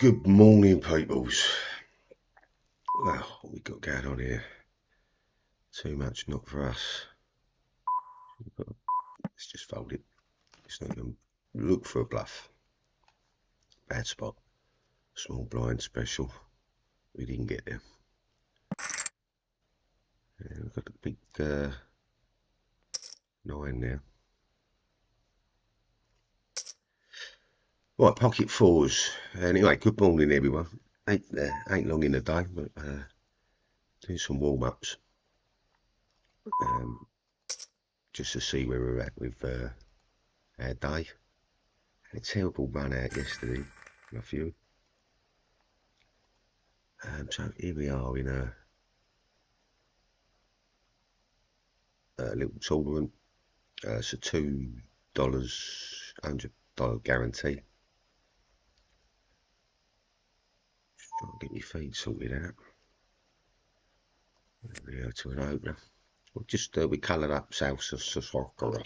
Good morning, peoples. Well, what we got going on here? Too much, not for us. Let's just fold it. It's not even look for a bluff. Bad spot. Small blind special. We didn't get there. Yeah, we've got a big 9 now. Right, pocket fours. Anyway, good morning, everyone. Ain't long in the day, but doing some warm ups. Just to see where we're at with our day. Had a terrible run out yesterday, I feel. So here we are in a little tournament. It's a $2, $100 guarantee. Just trying to get my feed sorted out. There we go, to an opener. Well, just we coloured up Salsa Sorcerer.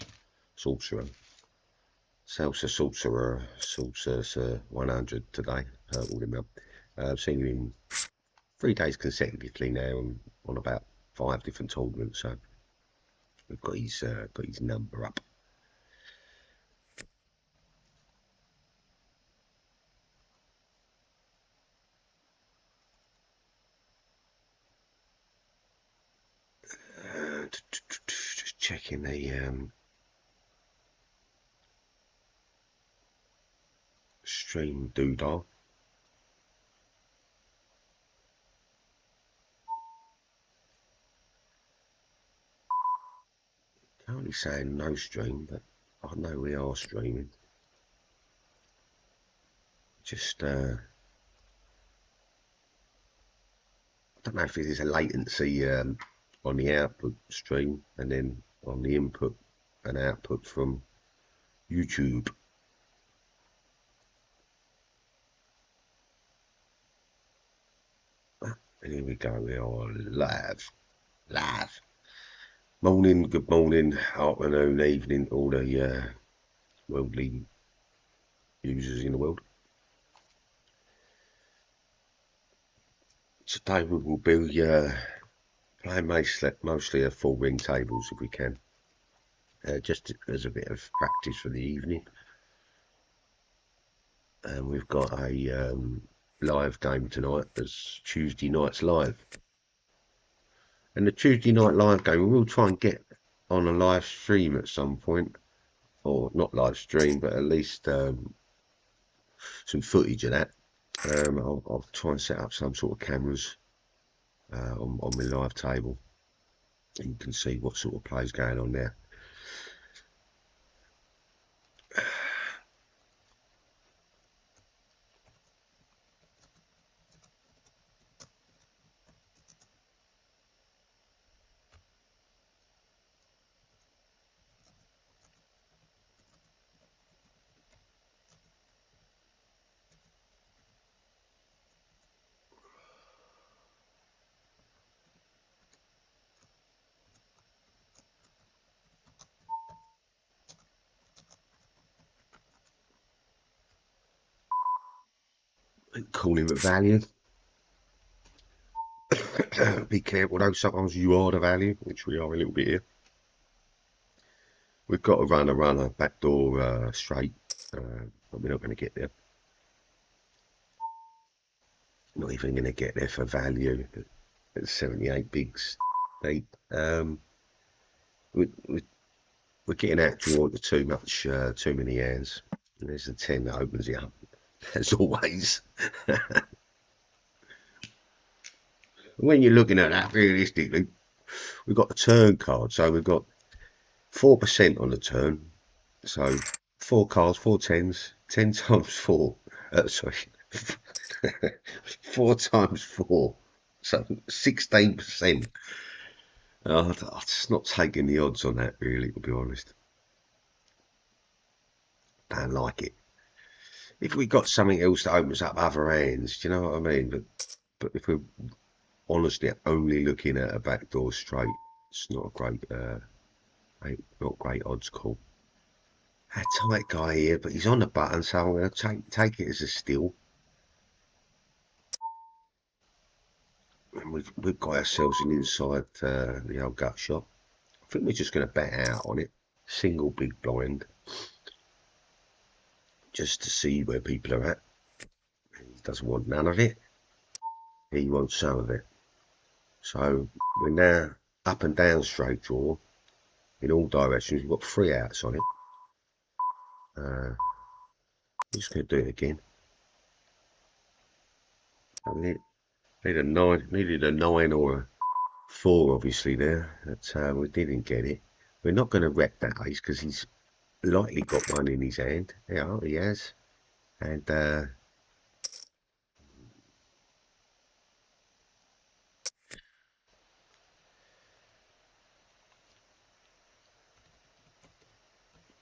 Salsa Sorcerer 100 today. All him up. I've seen him 3 days consecutively now on about 5 different tournaments. So we've got his number up. Just checking the stream doodah. Currently saying no stream, but I know we are streaming. Just I don't know if there's a latency on the output stream and then on the input and output from YouTube. And here we go, we are live. Morning, good morning, afternoon, evening, all the worldly users in the world. Today we will be playing mostly a 4-ring tables if we can, just as a bit of practice for the evening. And we've got a live game tonight as Tuesday night's live. And the Tuesday night live game, we will try and get on a live stream at some point, or not live stream, but at least some footage of that. I'll try and set up some sort of cameras on my live table, and you can see what sort of play's going on there. Call him a value. Be careful though, sometimes you are the value, which we are a little bit here. We've got to run a backdoor straight, but we're not going to get there. Not even going to get there for value at 78 bigs deep. We're getting out toward too many hands. And there's a 10 that opens it up, as always. When you're looking at that, realistically, we've got the turn card, so we've got 4% on the turn. So 4 cards, 4 10s, 10 times 4. Sorry, 4 times 4, so 16%. I'm just not taking the odds on that, really, to be honest. Don't like it. If we got something else that opens up other hands, do you know what I mean? But if we're honestly only looking at a backdoor straight, it's not a great, not great odds call. A tight guy here, but he's on the button, so I'm going to take it as a steal. we've got ourselves an inside the old gut shop. I think we're just going to bet out on it. Single big blind. Just to see where people are at. He doesn't want none of it. He wants some of it. So we're now up and down straight draw in all directions. We've got 3 outs on it. I'm just going to do it again. Needed a 9 or a 4 obviously there, but we didn't get it. We're not going to wreck that ace because he's likely got one in his hand. Yeah, he has. And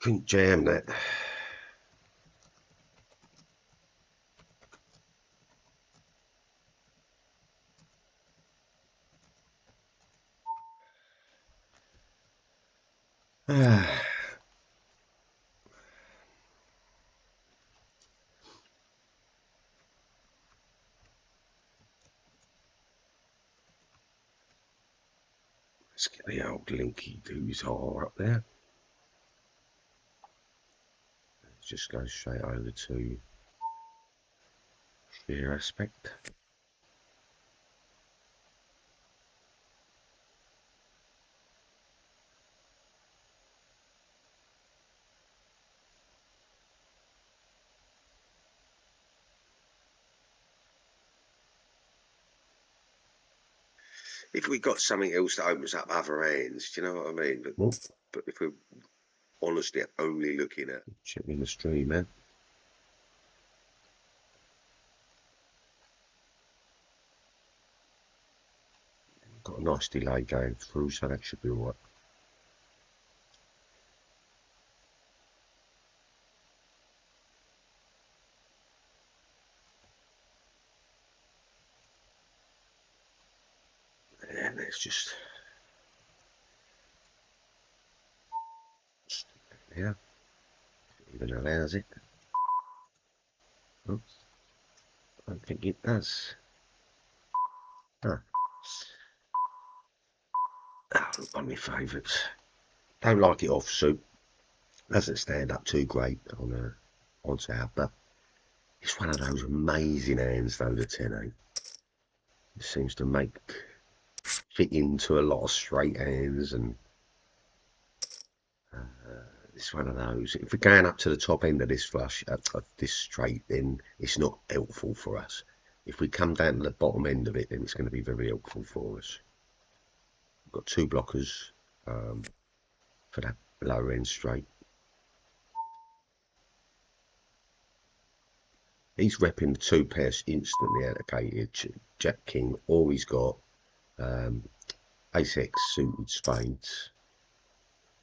couldn't jam that. Let's get the old Linky Doos R up there. Let's just go straight over to sheer aspect. If we got something else that opens up other hands, do you know what I mean? But if we're honestly only looking at checking the stream, man. Got a nice delay going through, so that should be all right. And let's just yeah, even allows it. Oops. I don't think it does. Huh. Oh, one of my favourites. Don't like it offsuit. Doesn't stand up too great on tap, but it's one of those amazing hands though, the 10-8. It seems to fit into a lot of straight hands, and it's one of those. If we're going up to the top end of this flush, of this straight, then it's not helpful for us. If we come down to the bottom end of it, then it's going to be very helpful for us. We've got 2 blockers for that lower end straight. He's repping the 2 pairs instantly allocated, Jack King, or he's got Ace-X suited spades.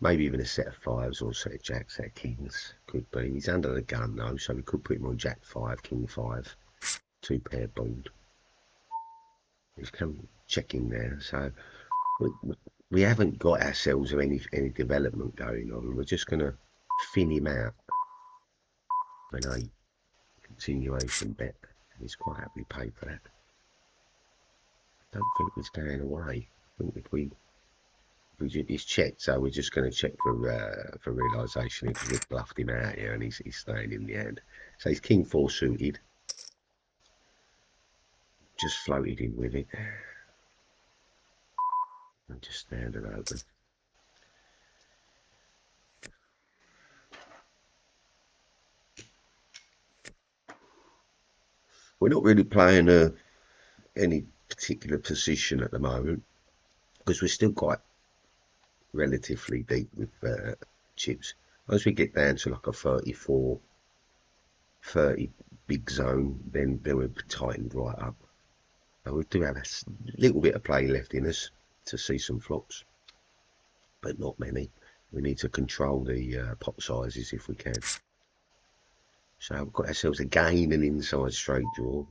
Maybe even a set of 5s or a set of Jacks, set of Kings. Could be. He's under the gun though, so we could put him on Jack 5, King 5, 2 pair board. He's come checking there, so we haven't got ourselves any development going on. We're just going to thin him out with a continuation bet. He's quite happily paid for that. I don't think it's going away. I think if we it's checked, so we're just going to check for realisation if we've bluffed him out here and he's staying in the end. So he's King 4 suited. Just floated in with it. And just stand it open. We're not really playing any particular position at the moment because we're still quite relatively deep with chips. Once we get down to like a 34, 30 big zone, then we're tightened right up. And we do have a little bit of play left in us to see some flops, but not many. We need to control the pot sizes if we can. So we've got ourselves again an inside straight draw.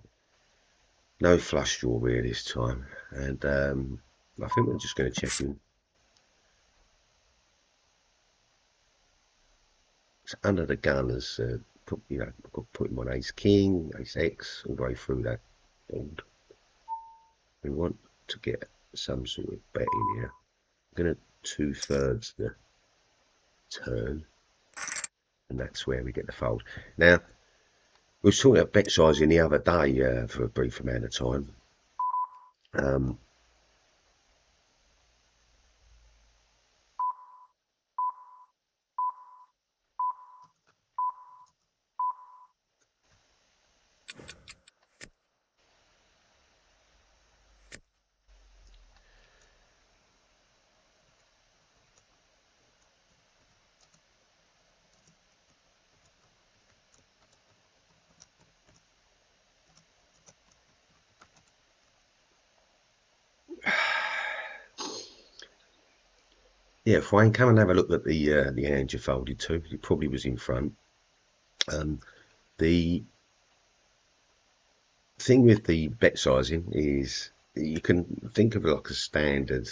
No flush draw really this time, and I think we're just going to check in. It's under the gun as put him on Ace King, Ace X, all the way through that board. We want to get some sort of bet in here. I'm going to 2/3 the turn, and that's where we get the fold. Now, we were talking about bet sizing the other day for a brief amount of time. Yeah, fine. Come and have a look at the hand you folded to. It probably was in front. The thing with the bet sizing is you can think of it like a standard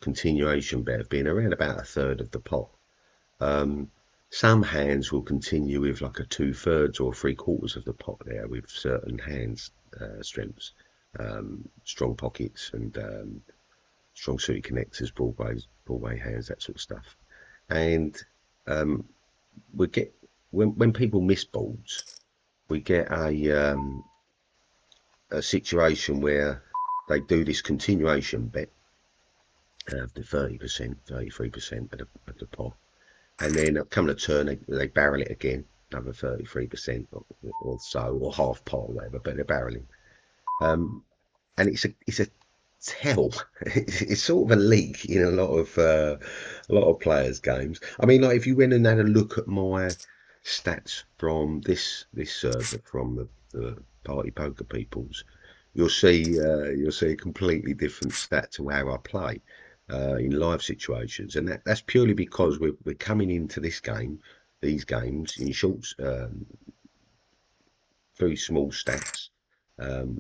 continuation bet of being around about 1/3 of the pot. Some hands will continue with like a 2/3 or 3/4 of the pot there with certain hands strengths, strong pockets and strong suited connectors, broadway hands, that sort of stuff. And we get when people miss boards, we get a situation where they do this continuation bet of the 30%, 33% of the pot, and then come to turn they barrel it again, another 33% or so, or half pot or whatever, but they're barreling. And it's a tell. It's sort of a leak in a lot of players' games. I mean, like if you went and had a look at my stats from this server from the Party Poker Peoples, you'll see a completely different stat to how I play in live situations, and that's purely because we're coming into these games in shorts, very small stats,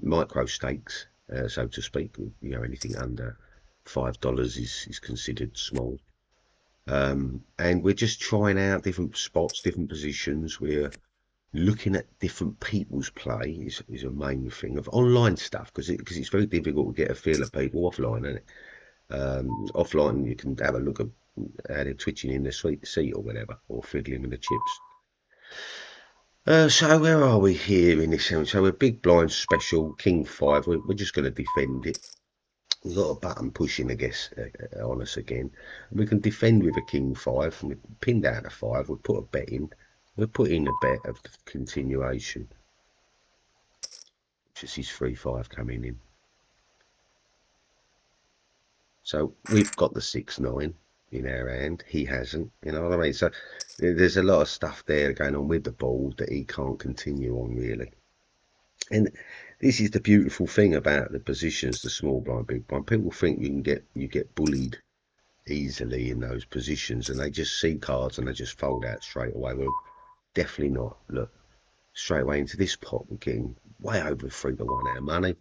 micro stakes, so to speak. You know, anything under $5 is considered small. And we're just trying out different spots, different positions. We're looking at different people's play is a main thing of online stuff, because it's very difficult to get a feel of people offline, isn't it? Offline you can have a look at how they're twitching in the seat or whatever, or fiddling with the chips. So where are we here in this round? So we're big blind special, king 5. We're just going to defend it. We've got a button pushing, I guess, on us again. We can defend with a king 5. And we pin down a 5. We'll put a bet in. We'll put in a bet of continuation, which is his 3/5 coming in. So we've got the 6/9 in our hand. He hasn't, you know what I mean? So there's a lot of stuff there going on with the ball that he can't continue on, really. And this is the beautiful thing about the positions, the small blind, big blind. People think you get bullied easily in those positions, and they just see cards and they just fold out straight away. Well, definitely not. Look, straight away into this pot, we're getting way over 3-to-1 our money.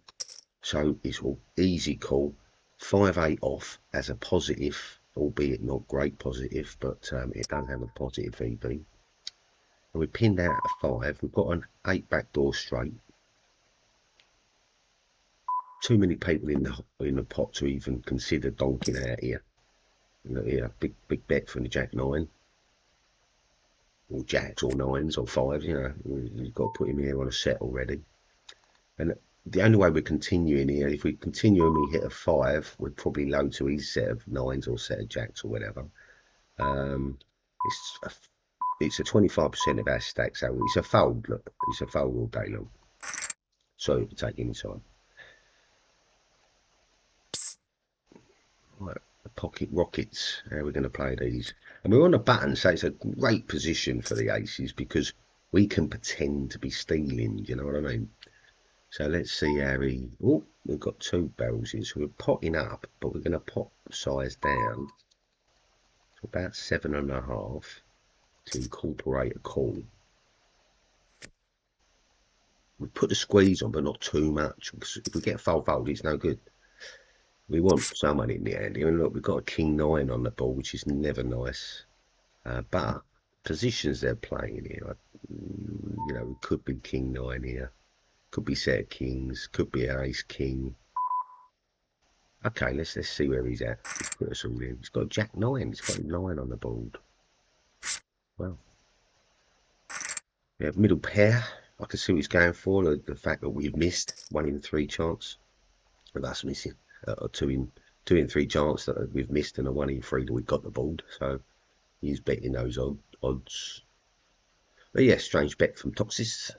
So it's all easy call. 5-8 off as a positive, albeit not great positive, but it does have a positive EV. And we pinned out a 5. We've got an 8 backdoor straight. Too many people in the pot to even consider donking out here. You know, yeah, big bet from the Jack-9, or jacks, or 9s, or 5s. You know, you've got to put him here on a set already. And the only way we're continuing here, if we continue and we hit a 5, we're probably low to his set of 9s or set of jacks or whatever. It's a 25% of our stack, so it's a fold. Look, it's a fold all day long. Sorry for taking time. Right, the pocket rockets. How we're going to play these? And we're on a button, so it's a great position for the aces because we can pretend to be stealing. Do you know what I mean? So let's see how he. Oh, we've got 2 barrels in, so we're potting up, but we're going to pot size down to about 7.5 to incorporate a call. We put the squeeze on, but not too much, because if we get fold, it's no good. We want someone in the hand. I mean, look, we've got a king 9 on the ball, which is never nice. But positions they're playing here, you know, it could be king 9 here, could be set of kings, could be ace king. Okay, let's see where he's at. Put us all in. He's got Jack 9. He's got 9 on the board. Well, yeah, middle pair. I can see what he's going for. The fact that we've missed 1 in 3 chance of us missing, or 2 in 3 chance that we've missed, and a 1 in 3 that we've got the board. So he's betting those odds. But yeah, strange bet from Toxis.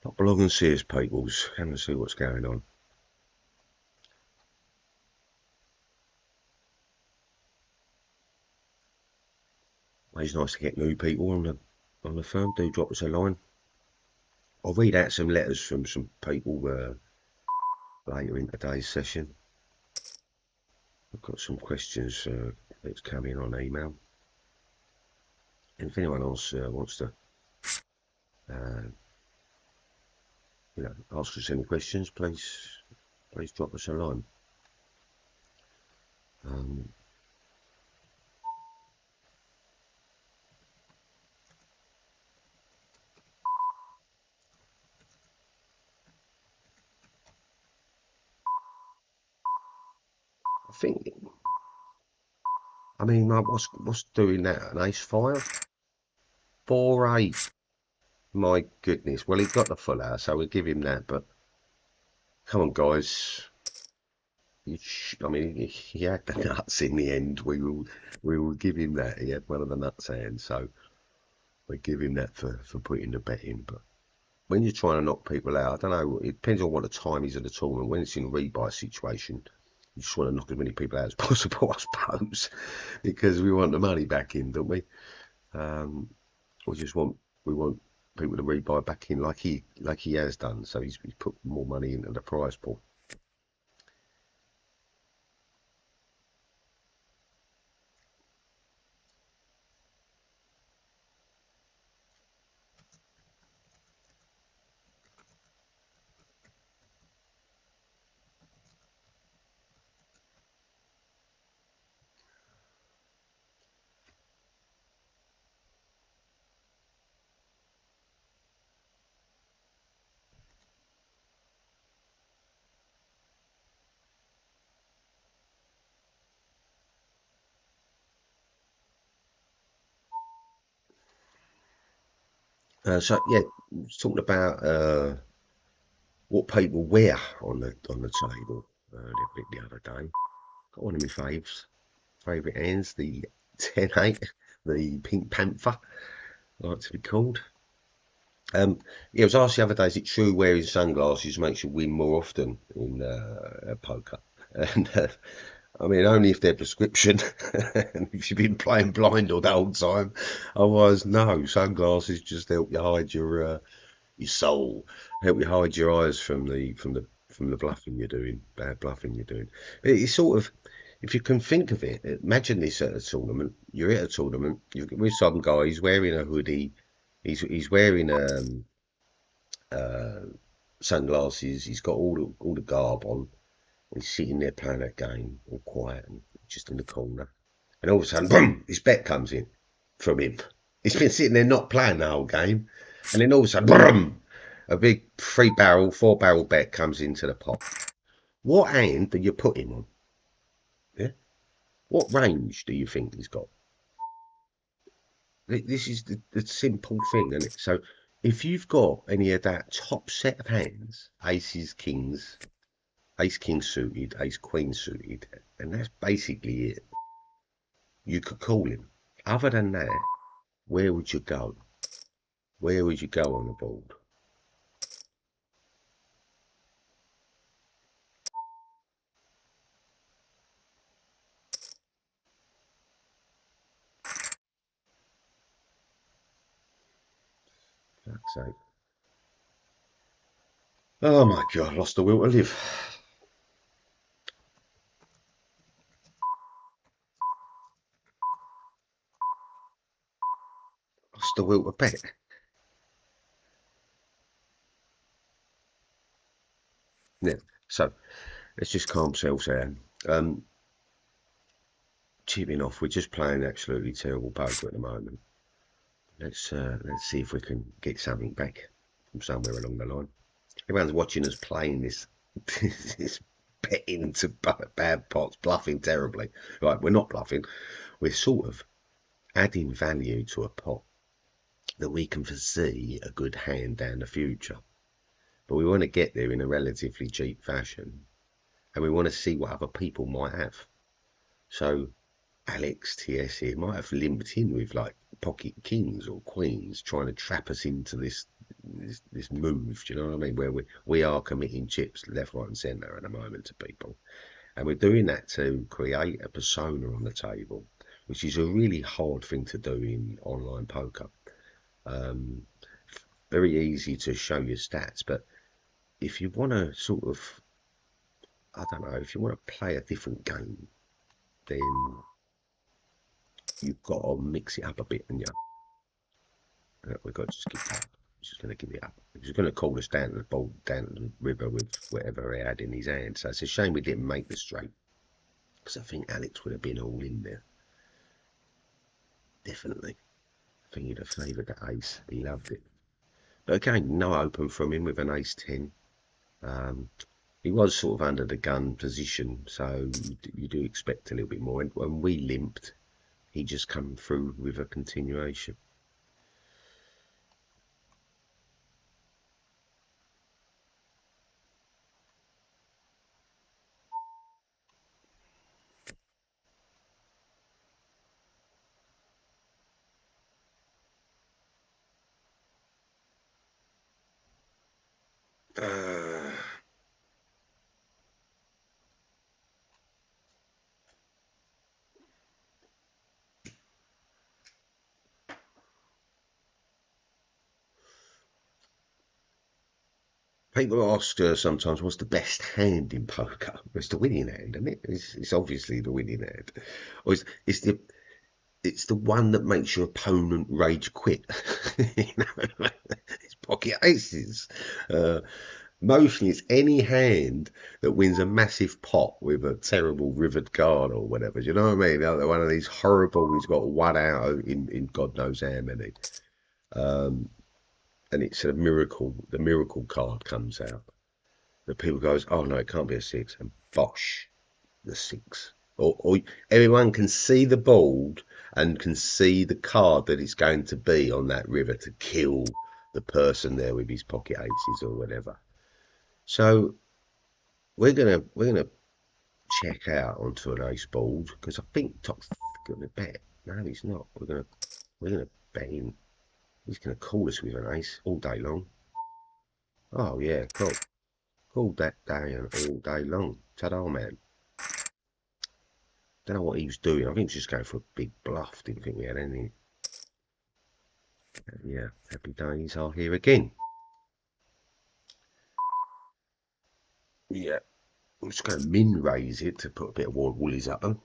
Not along and see us, peoples. Come and see what's going on. It's nice to get new people on the firm. Do drop us a line. I'll read out some letters from some people later in today's session. I've got some questions that's come in on email. And if anyone else wants to ask us any questions, please drop us a line. I think, I mean, what's doing that? An ace-5? 4-8. My goodness. Well, he got the full house, so we'll give him that. But come on, guys. I mean, he had the nuts in the end. We will give him that. He had one of the nuts hands, so we give him that for putting the bet in. But when you're trying to knock people out, I don't know. It depends on what the time is of the tournament. When it's in a rebuy situation, you just want to knock as many people out as possible, I suppose, because we want the money back in, don't we? We want people to rebuy back in like he has done. So he's put more money into the prize pool. So yeah, talking about what people wear on the table the other day. Got one of my favourite hands, the 10-8, the Pink Panther, I like to be called. Yeah, I was asked the other day, is it true wearing sunglasses makes you win more often in poker? And I mean, only if they're prescription, and if you've been playing blind all the whole time. Otherwise, no, sunglasses just help you hide your soul, help you hide your eyes from the bluffing you're doing, bad bluffing you're doing. But it's sort of, if you can think of it, imagine this at a tournament. You're at a tournament, you're with some guy. He's wearing a hoodie. He's wearing uh, sunglasses. He's got all the garb on. He's sitting there playing that game, all quiet and just in the corner. And all of a sudden, boom! This bet comes in from him. He's been sitting there not playing the whole game, and then all of a sudden, boom! A big 4-barrel bet comes into the pot. What hand do you put him on? Yeah. What range do you think he's got? This is the simple thing, isn't it? So if you've got any of that top set of hands, aces, kings, ace king suited, ace queen suited, and that's basically it, you could call him. Other than that, where would you go? Where would you go on the board? Fuck's sake. Oh my God, lost the will to live. the will to bet. Yeah, so let's just calm ourselves down. Chipping off, we're just playing absolutely terrible poker at the moment. Let's see if we can get something back from somewhere along the line. Everyone's watching us playing this this betting to bad pots, bluffing terribly. Right, we're not bluffing. We're sort of adding value to a pot that we can foresee a good hand down the future. But we want to get there in a relatively cheap fashion, and we want to see what other people might have. So Alex TS here might have limped in with like pocket kings or queens, trying to trap us into this move. Do you know what I mean? Where we are committing chips left, right, and centre at the moment to people, and we're doing that to create a persona on the table, which is a really hard thing to do in online poker. Very easy to show your stats, but if you want to sort of, I don't know, if you want to play a different game, then you've got to mix it up a bit, and we've got to just give it up. Just going to give it up. He's going to call us down to the ball, down to the river with whatever he had in his hand. So it's a shame we didn't make the straight, because I think Alex would have been all in there. Definitely. I think he'd have favoured the ace. He loved it. But again, no open from him with an ace 10. He was sort of under the gun position, so you do expect a little bit more. And when we limped, he just come through with a continuation. People ask sometimes, what's the best hand in poker? It's the winning hand, isn't it? It's obviously the winning hand. Or it's the one that makes your opponent rage quit. You know, it's pocket aces. Mostly it's any hand that wins a massive pot with a terrible rivered card or whatever. Do you know what I mean? One of these horrible, he's got one out in God knows how many. And it's a miracle, the miracle card comes out. The people goes, oh no, it can't be a 6, and bosh, the 6. Or everyone can see the board and can see the card that it's going to be on that river to kill the person there with his pocket aces or whatever. So we're gonna check out onto an ace board, because I think Top's gonna bet. No, he's not. We're gonna bet him. He's gonna call us with an ace all day long. Oh yeah, cool. Called that day all day long. Ta-da, man. Don't know what he was doing. I think he was just going for a big bluff. Didn't think we had anything. Yeah, happy days are here again. Yeah, I'm just going to min raise it to put a bit of woolies up them.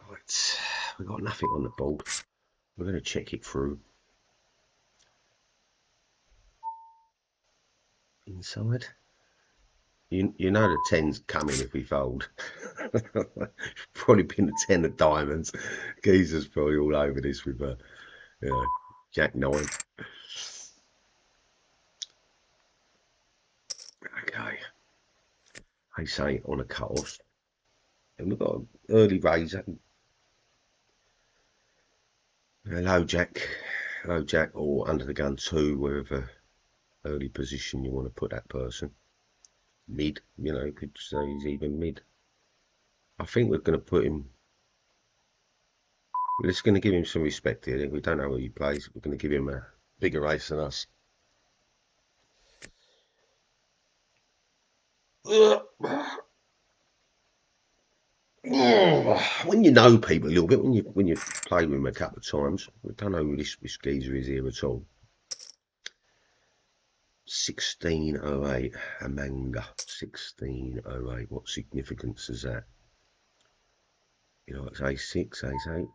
Right, we've got nothing on the board. We're going to check it through. Inside. You know the 10's coming if we fold. Probably been the 10 of diamonds. Geezer's probably all over this with you know, Jack 9. Okay. Ace 8 on a cut-off. And we've got an early raiser. Low jack, or under the gun 2, wherever early position you want to put that person. Mid, you know, you could say he's even mid. I think we're going to put him. We're just going to give him some respect here. We don't know where he plays. We're going to give him a bigger ace than us. when you know people a little bit, when you play with them a couple of times, I don't know who this geezer is here at all. 1608, a manga. 1608. What significance is that? You know, it's A6, A8.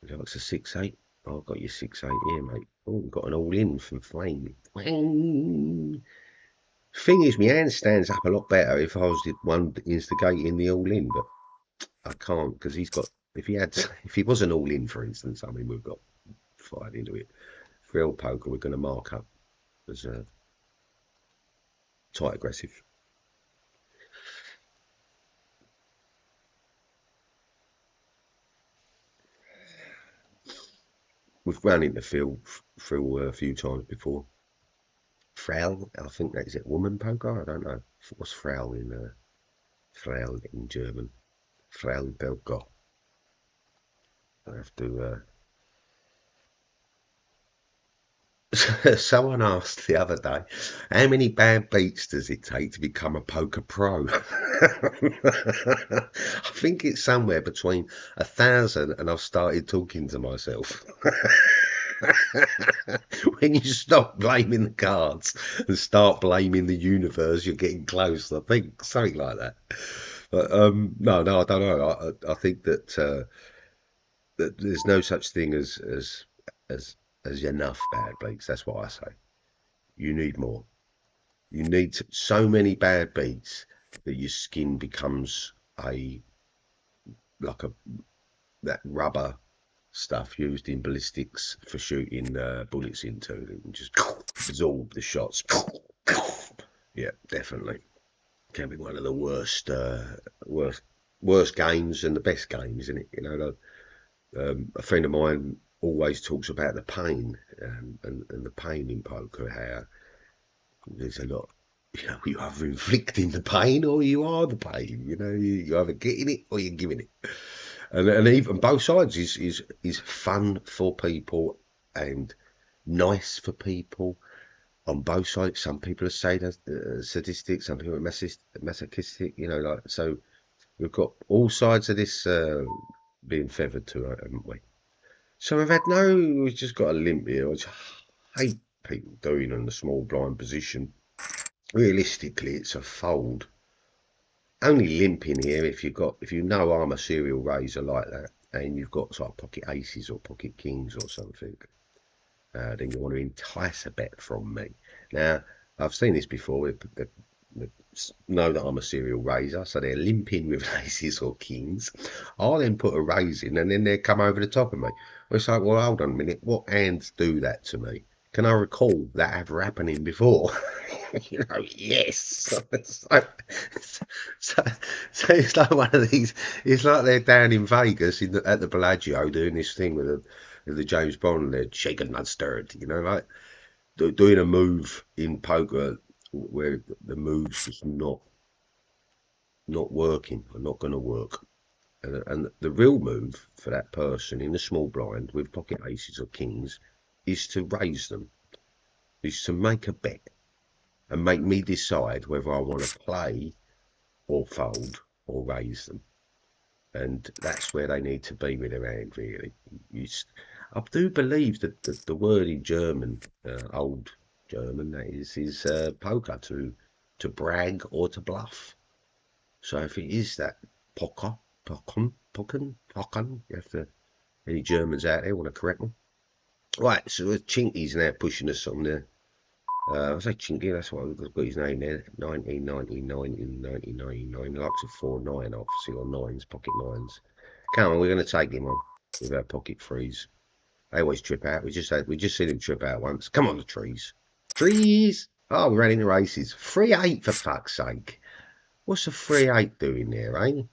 You know, it's a 6-8. Oh, I've got your 6-8 here, mate. Oh, we've got an all-in from Flame. Thing is, my hand stands up a lot better if I was the one instigating the all-in, but I can't because he's got. If he was an all-in, for instance, I mean, we've got fired into it. Thrill poker, we're going to mark up as a tight aggressive. We've run into Phil a few times before. Frau, I think that is it. Woman poker, I don't know. What's Frau in German? Frau poker. I have to. Someone asked the other day, how many bad beats does it take to become a poker pro? I think it's somewhere between 1,000 and I've started talking to myself. When you stop blaming the cards and start blaming the universe, you're getting close. I think something like that. But no, I don't know. I think that there's no such thing as enough bad beats. That's what I say. You need more. You need so many bad beats that your skin becomes that rubber stuff used in ballistics for shooting bullets into, and just absorb the shots. Yeah, definitely. Can be one of the worst games and the best games, isn't it? You know, a friend of mine always talks about the pain and the pain in poker, how there's a lot, you know, you either inflicting the pain or you are the pain, you know, you're either getting it or you're giving it. And even both sides is fun for people and nice for people on both sides. Some people are sadistic, some people are masochistic, you know, like, so we've got all sides of this being feathered to, haven't we? So we've just got a limp here, which I hate people doing on the small blind position. Realistically, it's a fold. Only limping here if you know I'm a serial raiser like that, and you've got sort of pocket aces or pocket kings or something. Then you want to entice a bet from me. Now, I've seen this before. They know that I'm a serial raiser, so they're limping with aces or kings. I'll then put a raise in, and then they come over the top of me. It's like, well, hold on a minute. What hands do that to me? Can I recall that ever happening before? You know, yes. So it's like one of these. It's like they're down in Vegas at the Bellagio doing this thing with the James Bond. They're shaken, not stirred. You know, like doing a move in poker where the move's just not working or not going to work. And the real move for that person in the small blind with pocket aces or kings is to raise them, is to make a bet and make me decide whether I want to play or fold or raise them. And that's where they need to be with their hand, really. I do believe that the word in German, old German, that is poker, to brag or to bluff. So if it is that pocken, you have to, any Germans out there want to correct them? Right, so Chinky's now pushing us on there. I say Chinky, that's what I've got his name there. 1999, likes of 4-9, obviously, or nines, pocket nines. Come on, we're going to take him on with our pocket threes. They always trip out. We just seen him trip out once. Come on, the trees. Trees! Oh, we're running the races. 3-8 for fuck's sake. What's a 3-8 doing there, eh?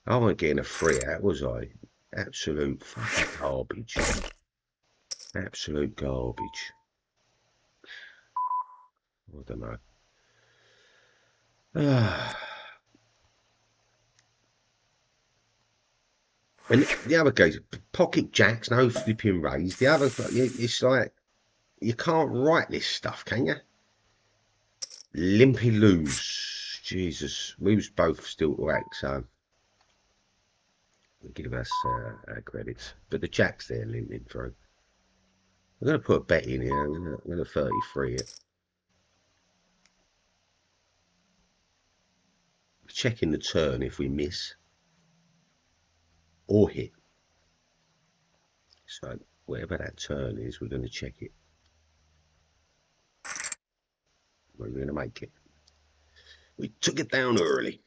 I wasn't getting a 3 out, was I? Absolute fucking garbage. Absolute garbage. I don't know. And the other goes, pocket jacks, no flipping raise. The other, it's like, you can't write this stuff, can you? Limpy loose. Jesus, we was both still to act, so we'll give us our credits. But the jack's there limping through. I'm going to put a bet in here. I'm going to 33 it. Checking the turn if we miss or hit. So whatever that turn is, we're going to check it. We're going to make it. We took it down early.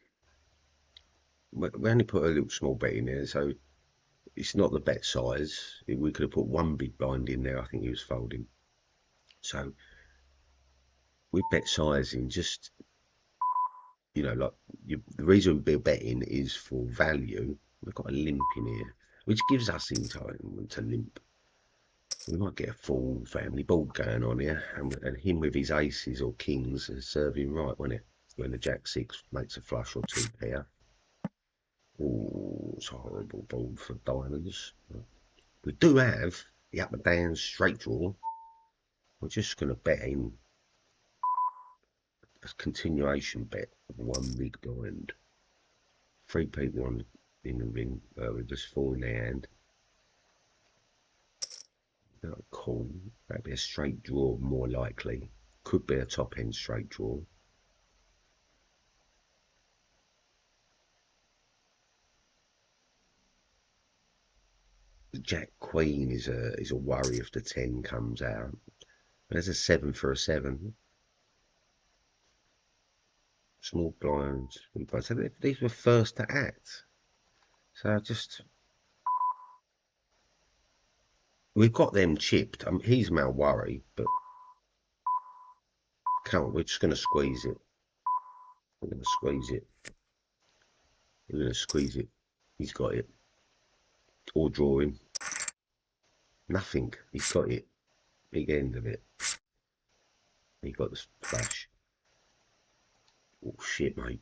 We only put a little small bet in there, so it's not the bet size. We could have put one big blind in there. I think he was folding. So we bet sizing, just, you know, like the reason we're betting is for value. We've got a limp in here, which gives us entitlement to limp. We might get a full family board going on here, and him with his aces or kings is serving right, won't it? When the jack six makes a flush or two pair. Oh, it's a horrible board for diamonds. We do have the up and down straight draw. We're just going to bet in a continuation bet of one big blind. 3 people in the ring with just 4 in their hand. Not cool. That'd be a straight draw more likely. Could be a top end straight draw. Jack Queen is a worry if the 10 comes out. But there's a 7 for a 7. Small blinds. So these were first to act. So we've got them chipped. He's my worry, but come on, we're just going to squeeze it. We're going to squeeze it. We're going to squeeze it. He's got it. Or draw him. Nothing. He's got it. Big end of it. He got the flash. Oh shit, mate.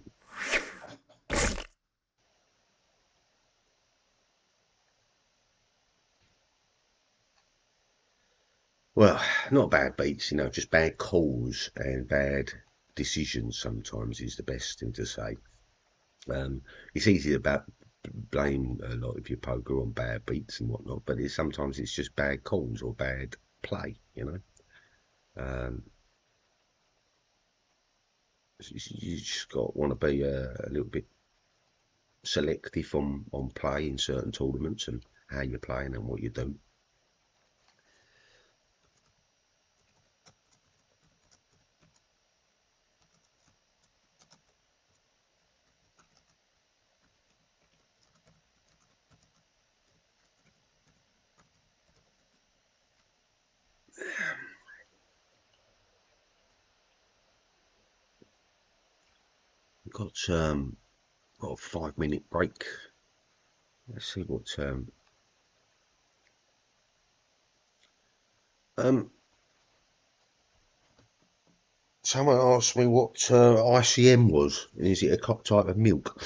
Well, not bad beats, you know, just bad calls and bad decisions sometimes is the best thing to say. It's easy to blame a lot of your poker on bad beats and whatnot, but sometimes it's just bad calls or bad play, you know. You just want to be a little bit selective on play in certain tournaments and how you're playing and what you do. Got a 5-minute break. Let's see what someone asked me what ICM was. Is it a type of milk?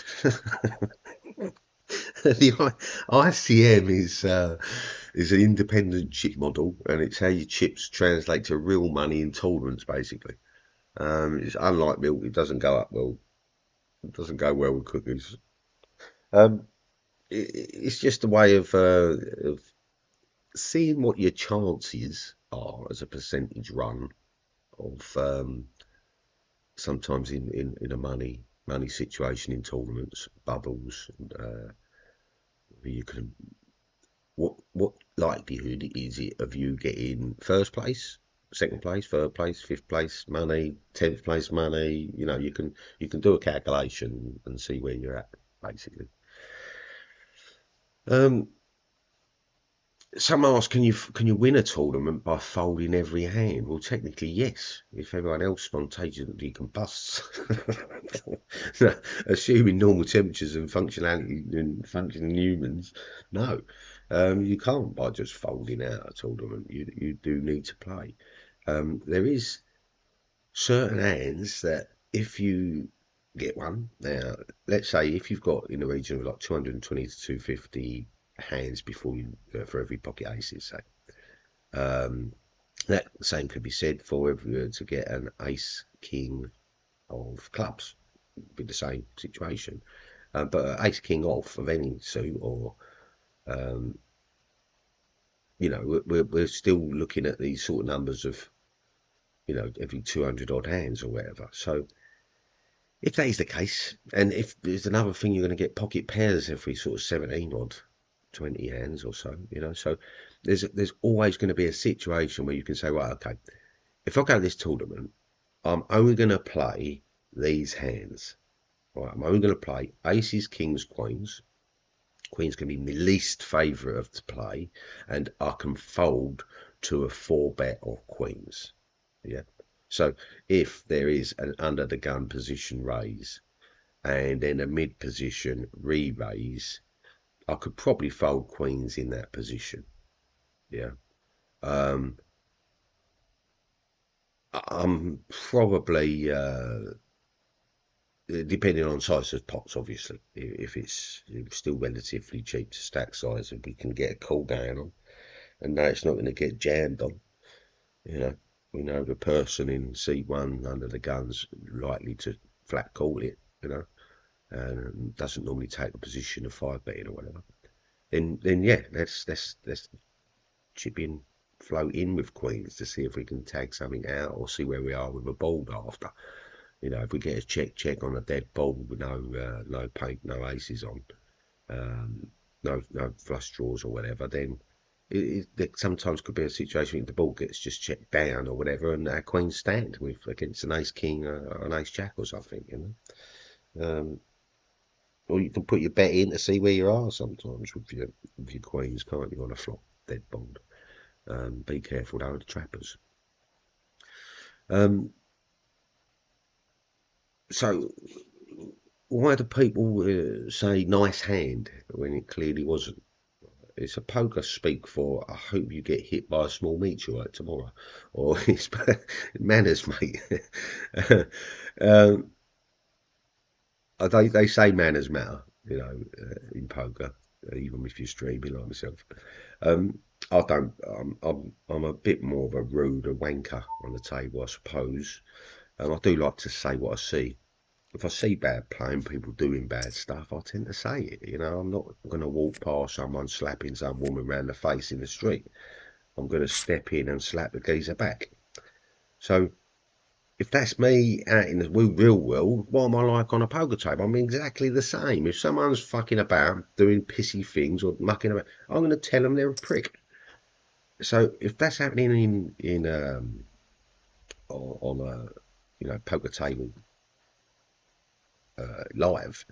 The ICM is an independent chip model, and it's how your chips translate to real money in tournaments, basically. It's unlike milk; it doesn't go up well. It doesn't go well with cookies. It's just a way of seeing what your chances are as a percentage run of sometimes in a money situation in tournaments, bubbles. You can what likelihood is it of you getting first place, second place, third place, fifth place money, 10th place money? You know, you can do a calculation and see where you're at, basically. Some ask, can you win a tournament by folding every hand? Well, technically, yes. If everyone else spontaneously combusts, assuming normal temperatures and functionality and functioning humans, no, you can't by just folding out a tournament. You do need to play. There is certain hands that if you get one now, let's say if you've got in the region of like 220 to 250 hands before you for every pocket aces, say. That same could be said for if you were to get an ace king of clubs. be the same situation. But ace king off of any suit, or um, you know, we're still looking at these sort of numbers of, you know, every 200 odd hands or whatever. So if that is the case, and if there's another thing, you're going to get pocket pairs every sort of 17 odd 20 hands or so, you know. So there's always going to be a situation where you can say, right, okay, if I go to this tournament, I'm only going to play these hands. Right, I'm only going to play aces, kings, queens. Queens can be my least favourite of to play, and I can fold to a 4-bet of queens. Yeah. So if there is an under the gun position raise and then a mid position re-raise, I could probably fold queens in that position. Yeah. I'm probably depending on size of pots, obviously. If it's still relatively cheap to stack size, and we can get a call going on, and know it's not going to get jammed on, you know. We know the person in C1 under the gun's likely to flat call it, you know, and doesn't normally take a position of 5-betting or whatever. Then yeah, let's chip in, float in with queens to see if we can tag something out, or see where we are with a board after. You know, if we get a check on a dead board with no paint, no aces on, no flush draws or whatever, then there sometimes could be a situation where the ball gets just checked down or whatever, and our queens stand with against an ace king or an ace jack or something, you know. Or you can put your bet in to see where you are sometimes with your queens, can't you, on a flop dead board. Be careful though of the trappers. So why do people say nice hand when it clearly wasn't? It's a poker speak for I hope you get hit by a small meteorite tomorrow, or it's manners, mate. um, they say manners matter, you know, in poker, even if you're streaming like myself. I don't. I'm a bit more of a rude, a wanker on the table, I suppose. I do like to say what I see. If I see bad playing, people doing bad stuff, I tend to say it. You know, I'm not going to walk past someone slapping some woman round the face in the street. I'm going to step in and slap the geezer back. So if that's me out in the real world, what am I like on a poker table? I'm exactly the same. If someone's fucking about, doing pissy things or mucking about, I'm going to tell them they're a prick. So if that's happening on a, you know, poker table live,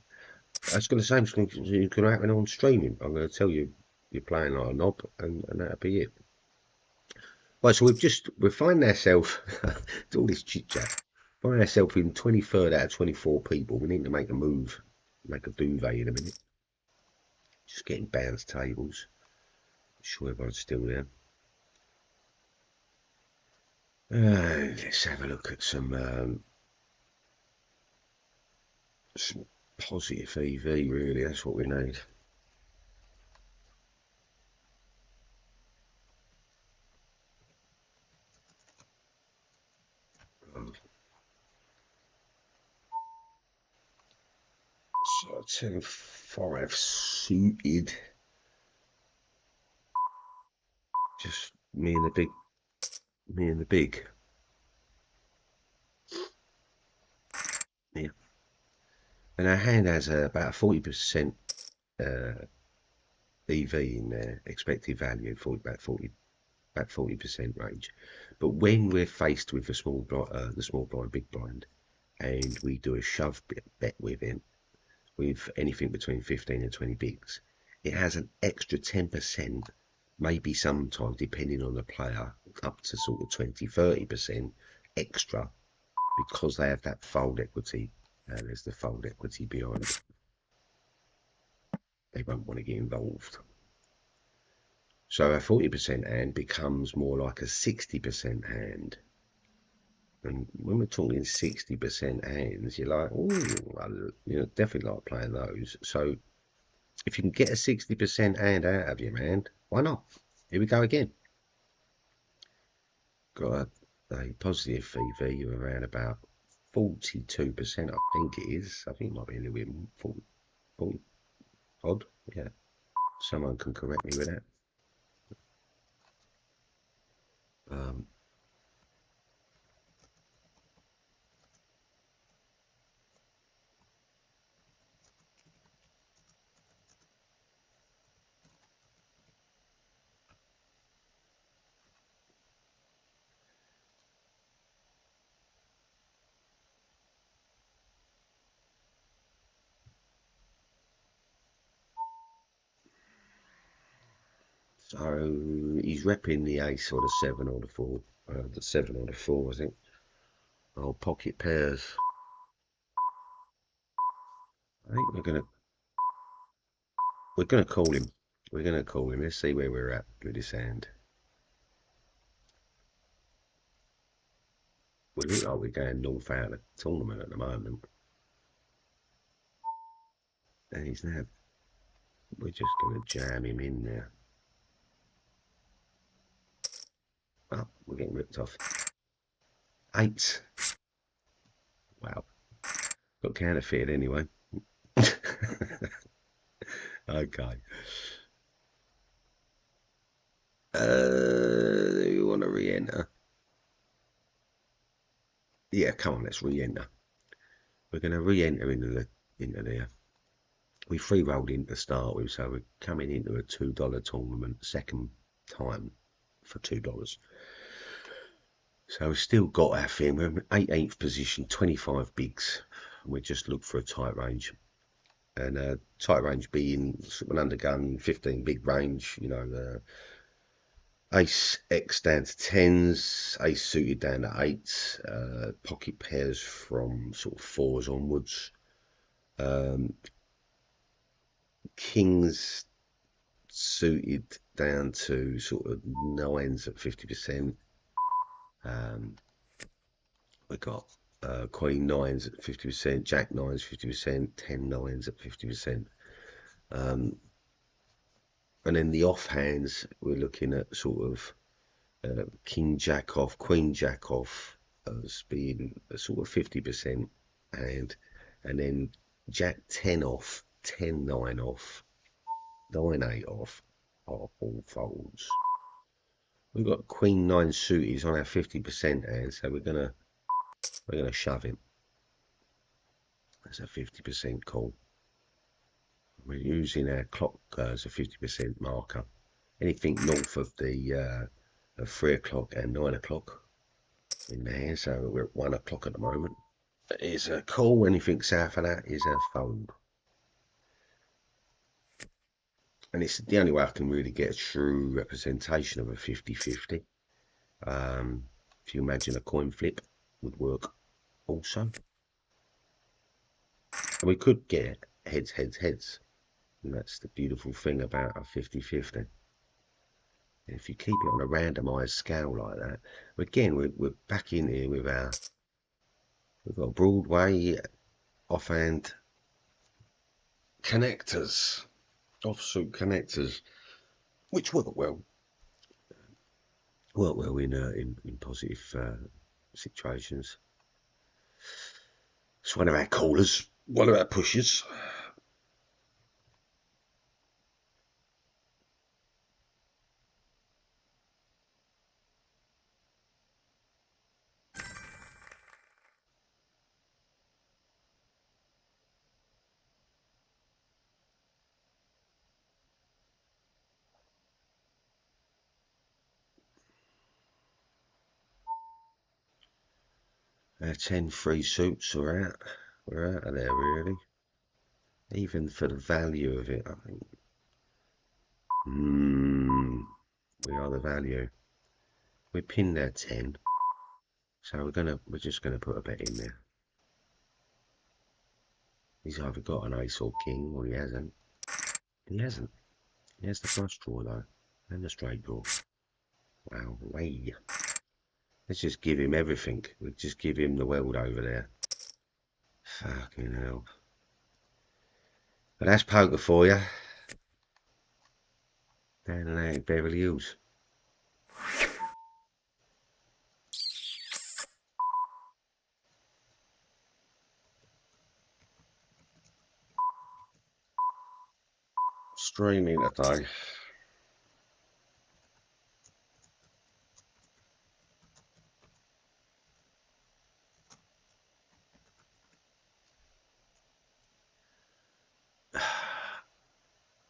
that's going to say it's going to happen on streaming. I'm going to tell you you're playing like a knob, and that'll be it. Right, so we've finding ourselves all this chit chat. Find ourselves in 23rd out of 24 people. We need to make a move, make a duvet in a minute. Just getting bounce tables. Sure everyone's still there. Let's have a look at some positive EV. Really, that's what we need. So 10-5 suited. Just me and the big. Yeah. And our hand has about 40% EV in there, expected value, about 40% range. But when we're faced with the small blind, big blind, and we do a shove bet with it, with anything between 15 and 20 bigs, it has an extra 10%, maybe sometimes, depending on the player, up to sort of 20-30% extra, because they have that fold equity. There's the fold equity behind it. They won't want to get involved. So a 40% hand becomes more like a 60% hand. And when we're talking 60% hands, you're like, oh, you know, definitely like playing those. So if you can get a 60% hand out of your hand, why not? Here we go again. Got a positive EV of around about 42%, I think it is. I think it might be a little bit 40 odd. Yeah, someone can correct me with that. So he's repping the ace or the 7 or the 4. The 7 or the 4, I think. Oh, pocket pairs. I think we're gonna call him. We're gonna call him. Let's see where we're at with this hand. We look like we're going north out of the tournament at the moment. And he's now. We're just gonna jam him in there. Oh, we're getting ripped off. 8. Wow. Got counterfeited anyway. Okay. Do you want to re-enter? Yeah, come on, let's re-enter. We're going to re-enter into there. We free rolled in to start with, so we're coming into a $2 tournament, second time for $2. So we've still got our thing. We're in 18th position, 25 bigs. We just look for a tight range. And tight range being sort of an undergun, 15 big range, you know, ace X down to 10s, ace suited down to 8s, pocket pairs from sort of 4s onwards, kings suited down to sort of 9s at 50%. We got queen 9s at 50%, jack 9s 50%, 10 9s at 50%. And then the offhands, we're looking at sort of king jack off, queen jack off as being a sort of 50%, and then jack 10 off, 10 9 off, 9 8 off are all folds. We've got queen 9 suited on our 50% hand, so we're gonna shove him. That's a 50% call. We're using our clock as a 50% marker. Anything north of the of 3 o'clock and 9 o'clock in there, so we're at 1 o'clock at the moment. Is a call. Anything south of that is a fold. And it's the only way I can really get a true representation of a 50-50. If you imagine a coin flip would work also. And we could get heads, heads, heads. And that's the beautiful thing about a 50-50. If you keep it on a randomised scale like that, again, we're back in here with our, we've got Broadway offhand connectors, offsuit connectors, which work well. Work well in positive situations. It's one of our callers, one of our pushers. Our 10 free suits are out. We're out of there really. Even for the value of it, I think. We are the value. We pinned our 10. So we're just gonna put a bet in there. He's either got an ace or king, or he hasn't. He hasn't. He has the flush draw though, and the straight draw. Wow, way. Let's just give him everything. We'll just give him the world over there. Fucking hell. But that's poker for you. Down in Beverly Hills. streaming today.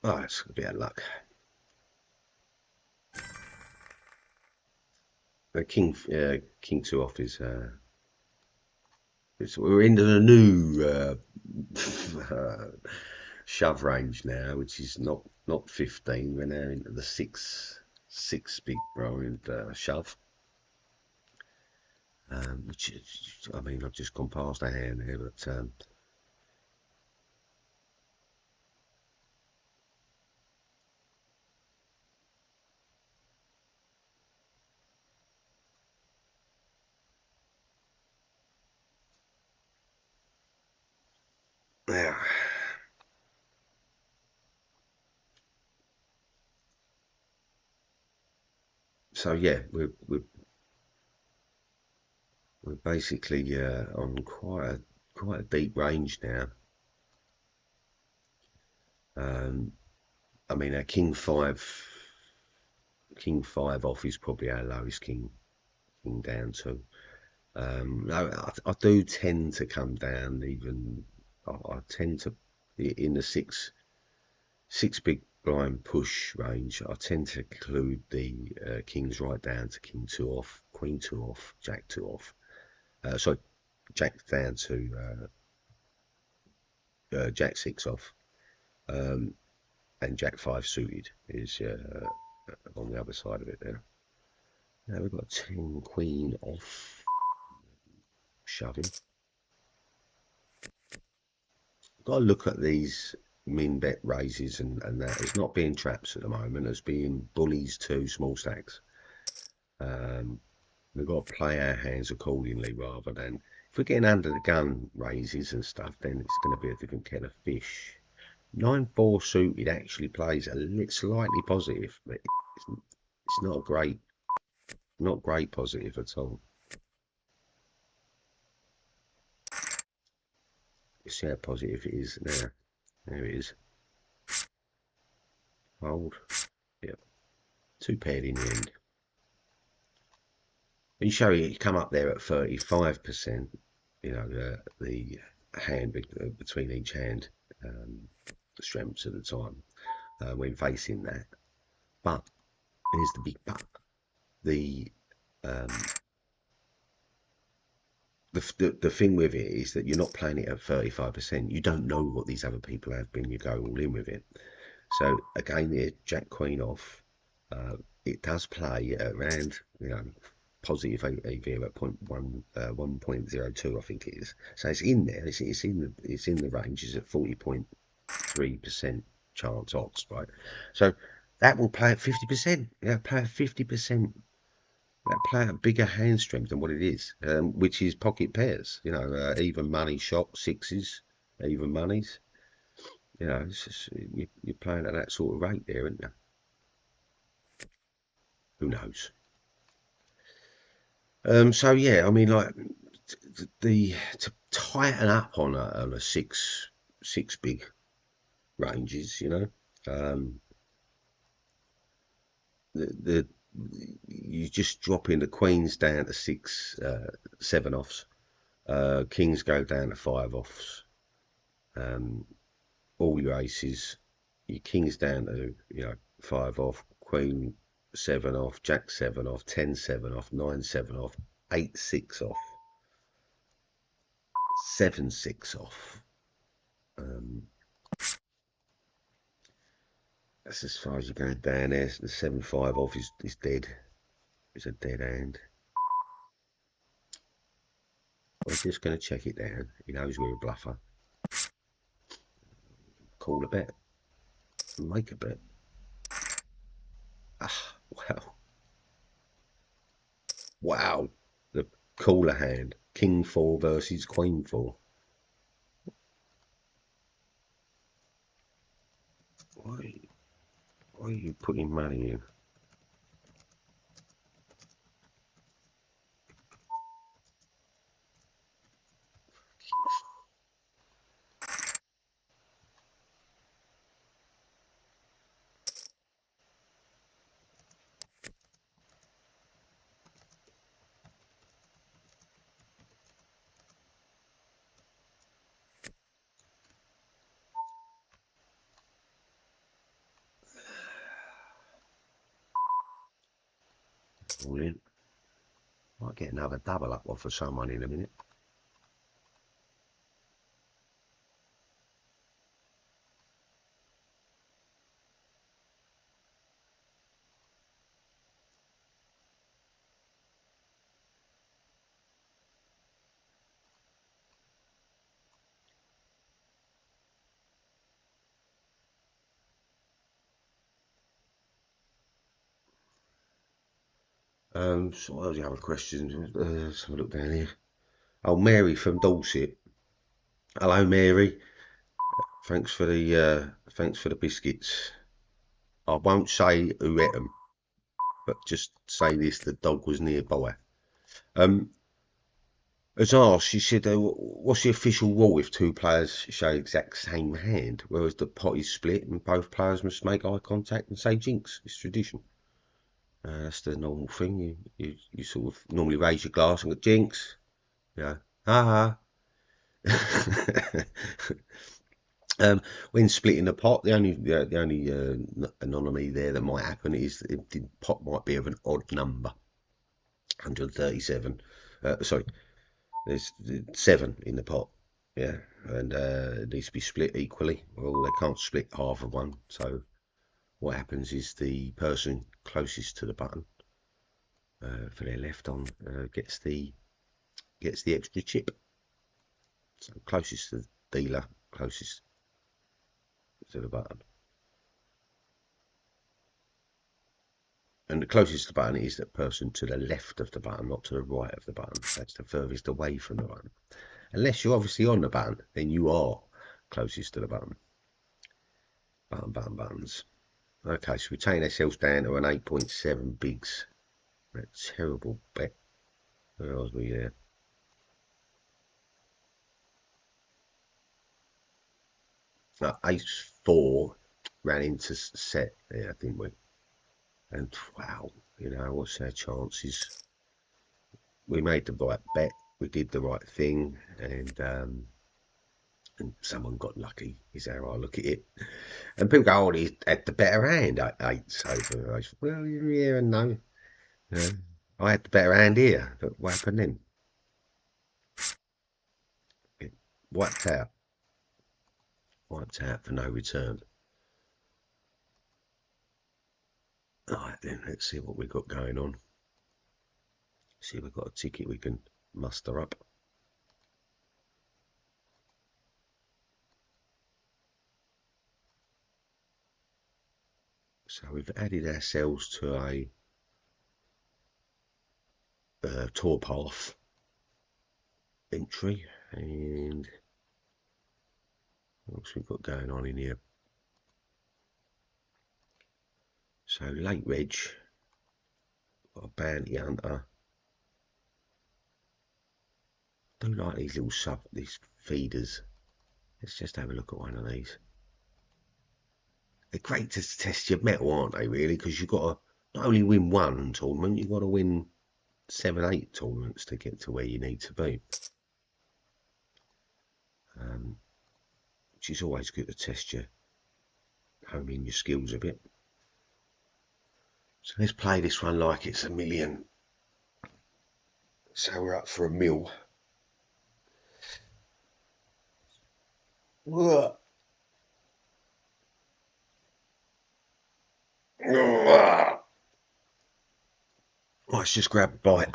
Oh, it's gonna be a luck. King 2 off is we're into the new shove range now, which is not 15. We're now into the six big round shove. Which is, I mean, I've just gone past a hand there, but yeah. So yeah, we're basically on quite a deep range now. I mean, our king five off is probably our lowest king down to. No, I do tend to come down even. I tend to in the six big blind push range. I tend to include the kings right down to king two off, queen two off, jack two off. Sorry, jack down to jack six off, and jack five suited is on the other side of it there. Now we've got 10 queen off, shoving. Got to look at these min bet raises and that. It's not being traps at the moment, it's being bullies to small stacks. We've got to play our hands accordingly rather than, if we're getting under the gun raises and stuff, then it's going to be a different kettle of fish. 9-4 suited actually plays a little slightly positive, but it's not great positive at all. You see how positive it is now. There it is. Hold. Yep. Two paired in the end. You show you come up there at 35%. You know the hand between each hand strengths at the time when facing that. But here's the big but: the the thing with it is that you're not playing it at 35%. You don't know what these other people have been. You go all in with it. So again, the jack queen off. It does play around, positive AV at 1.02, I think it is. So it's in there. It's in the range. It's at 40.3% chance odds, right? So that will play at 50%. Yeah, play at 50%. That play a bigger hand strength than what it is, which is pocket pairs. Even money shot sixes, even monies. It's just, you're playing at that sort of rate there, aren't you? Who knows? So yeah, I mean, like to tighten up on a six big ranges, the you just dropping the queens down to six, seven offs, kings go down to five offs, all your aces, your kings down to five off, queen seven off, jack seven off, 10-7 off, 9-7 off, 8-6 off, 7-6 off. That's as far as you're going down there. So the 7-5 off is dead. It's a dead hand. I'm just going to check it down. He knows we're a bluffer. Call a bet. Make a bet. Ah, wow. Wow. The cooler hand. King 4 versus Queen 4. Why are you putting money in? all in. Might get another double up off of someone in a minute. So what was the other questions? Let's have a look down here. Oh, Mary from Dorset. Hello, Mary. Thanks for the biscuits. I won't say who ate them, but just say this: the dog was nearby. As asked, she said, "What's the official rule if two players show the exact same hand, whereas the pot is split and both players must make eye contact and say jinx? It's tradition." That's the normal thing. You sort of normally raise your glass and go jinx. Yeah. Ha ha. When splitting the pot, the only anomaly there that might happen is the pot might be of an odd number. 137. Sorry, there's 7 in the pot. Yeah, and it needs to be split equally. Well, they can't split half of one. So what happens is the person closest to the button for their left on gets the extra chip. So closest to the dealer, closest to the button. And the closest to the button is the person to the left of the button, not to the right of the button. That's the furthest away from the button. Unless you're obviously on the button, then you are closest to the button. Buttons. Okay, so we take ourselves down to an 8.7 bigs. A terrible bet. Where was we there? Ace-4 ran into set there, didn't we? And wow, what's our chances? We made the right bet. We did the right thing, and someone got lucky, is how I look at it. And people go, "Oh, he had the better hand, 8 over ace." Well, yeah and no. I had the better hand here, but what happened then? It wiped out. Wiped out for no return. Alright then, let's see what we've got going on. See if we've got a ticket we can muster up. So we've added ourselves to a tour path entry, and what else we've got going on in here? So late reg, got a bounty hunter. I do like these little these feeders. Let's just have a look at one of these. They're great to test your metal, aren't they, really? Because you've got to not only win one tournament, you've got to win 7, 8 tournaments to get to where you need to be. Which is always good to test your hone in your skills a bit. So let's play this one like it's a million. So we're up for a mil. Let's just grab a bite.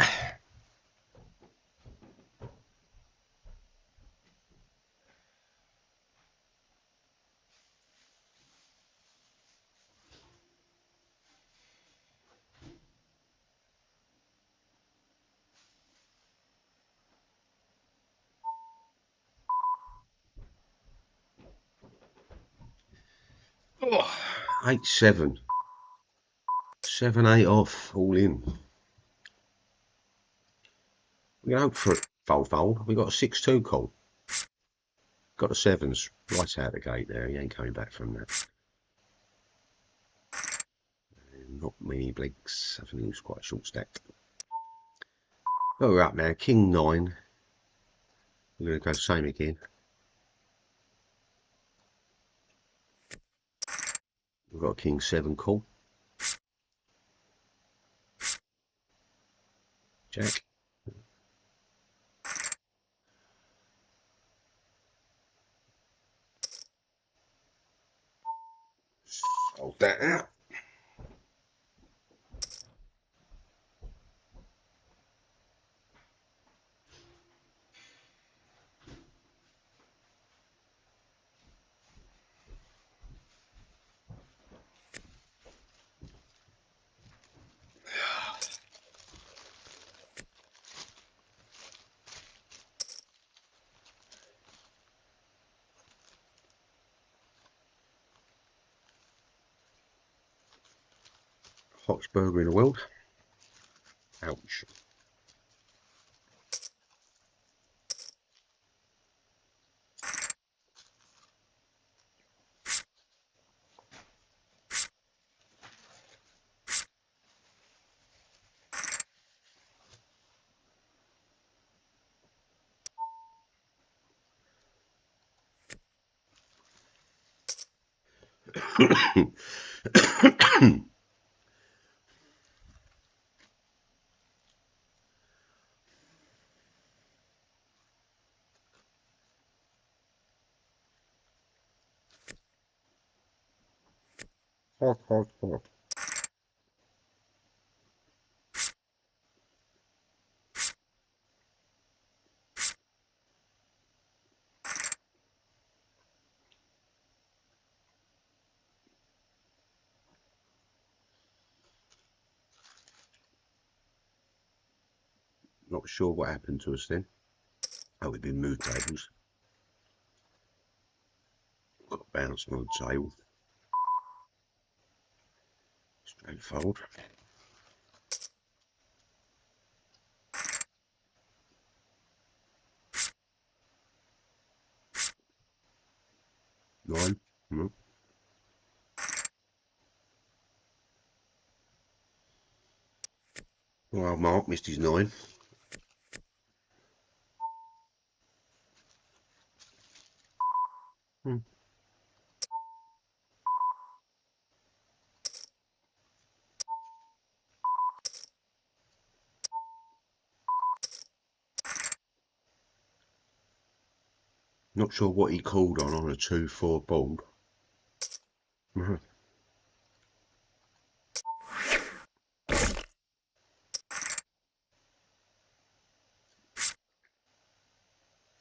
Oh, 8-7. 7-8 off, all in. We hope for a fold. We got a 6-2 call. Got the 7s right out the gate there. He ain't coming back from that. Not many blinks. I think he was quite short stacked. Oh, we're up now. King 9. We're going to go same again. We've got a King 7 call. Jack. Hold that out. Hottest burger in the world. Ouch. Hot, hot, hot. Not sure what happened to us then. Oh, we've been moved tables. Got bounced on the table. Straightforward. Nine. Well, Mark missed his 9. Not sure what he called on a 2-4 board. We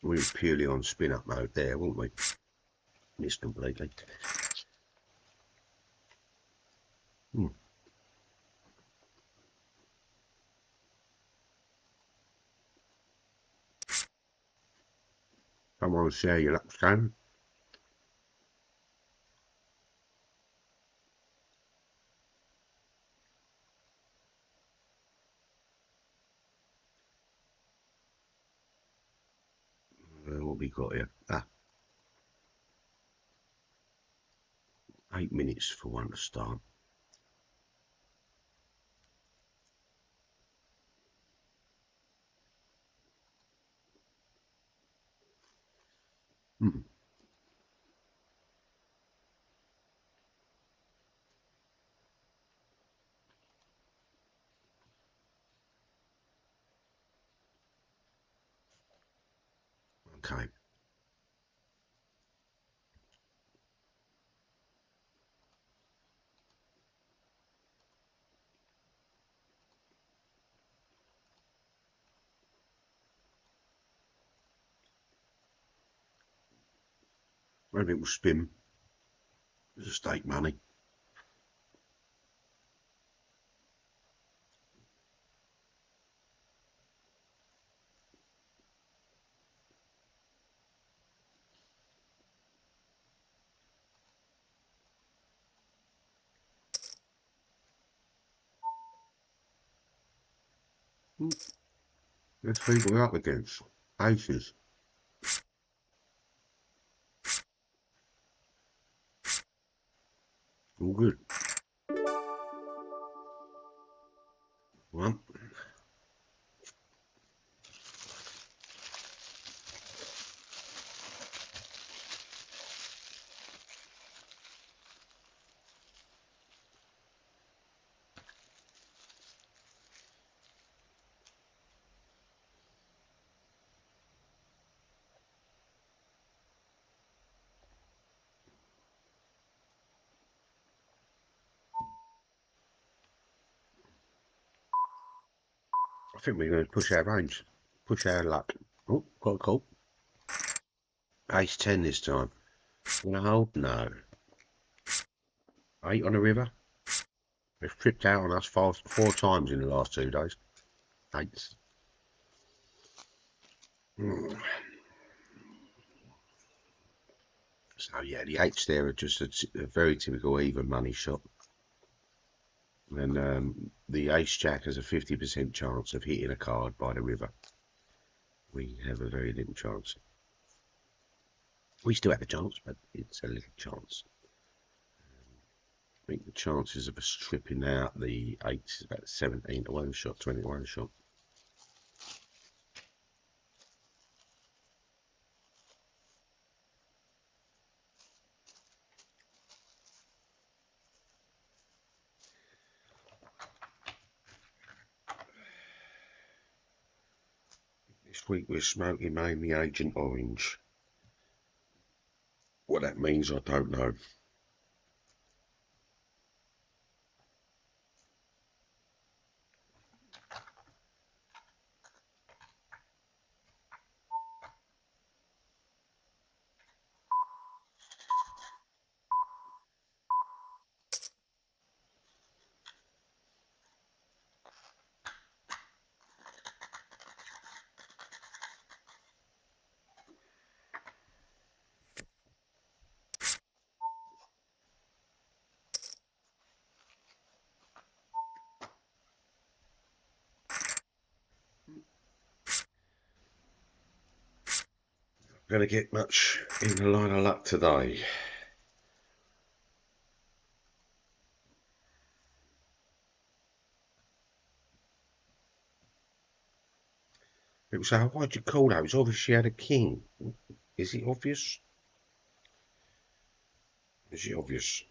were purely on spin up mode there, weren't we? Missed completely. Come on, share your luck, Stan. What we got here? 8 minutes for one to start. Okay. Maybe it will spin. It's a stake money. Let's see what we're up against. Aces. All good. 1. I think we're going to push our range, push our luck. Oh, got a call. Ace 10 this time. Wanna hold? No. 8 on the river. They've tripped out on us 4 times in the last 2 days. 8s. So yeah, the 8s there are just a very typical even money shot. And the ace jack has a 50% chance of hitting a card by the river. We have a very little chance. We still have a chance, but it's a little chance. I think the chances of us tripping out the 8s is about 17 to 1 shot, 20 to 1 shot. This week we're smoking mainly Agent Orange. What that means, I don't know. Going to get much in the line of luck today. People say, oh, why'd you call that? It's obvious she had a king. Is it obvious? Is it obvious?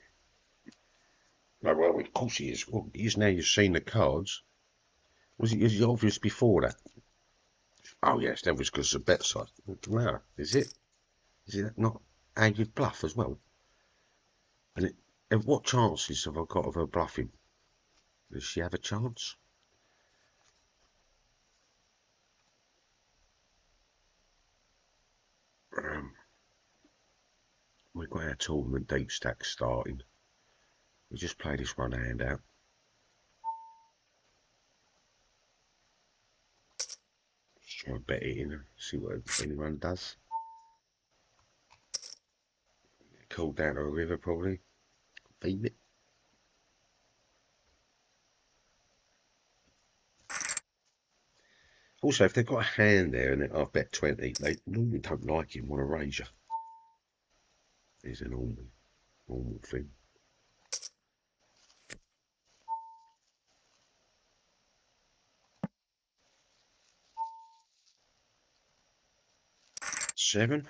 No, well, of course it is. Well, it is now you've seen the cards. Was it obvious before that? Oh, yes, that was because of bet size. No, is it? Is it not how you bluff as well? And what chances have I got of her bluffing? Does she have a chance? We've got our tournament deep stack starting. We just play this one hand out. Just try and bet it in, see what anyone does. Called down to a river probably. Feed it. Also, if they've got a hand there and I've bet 20, they normally don't like him, want to raise you. It's a normal thing. Seven?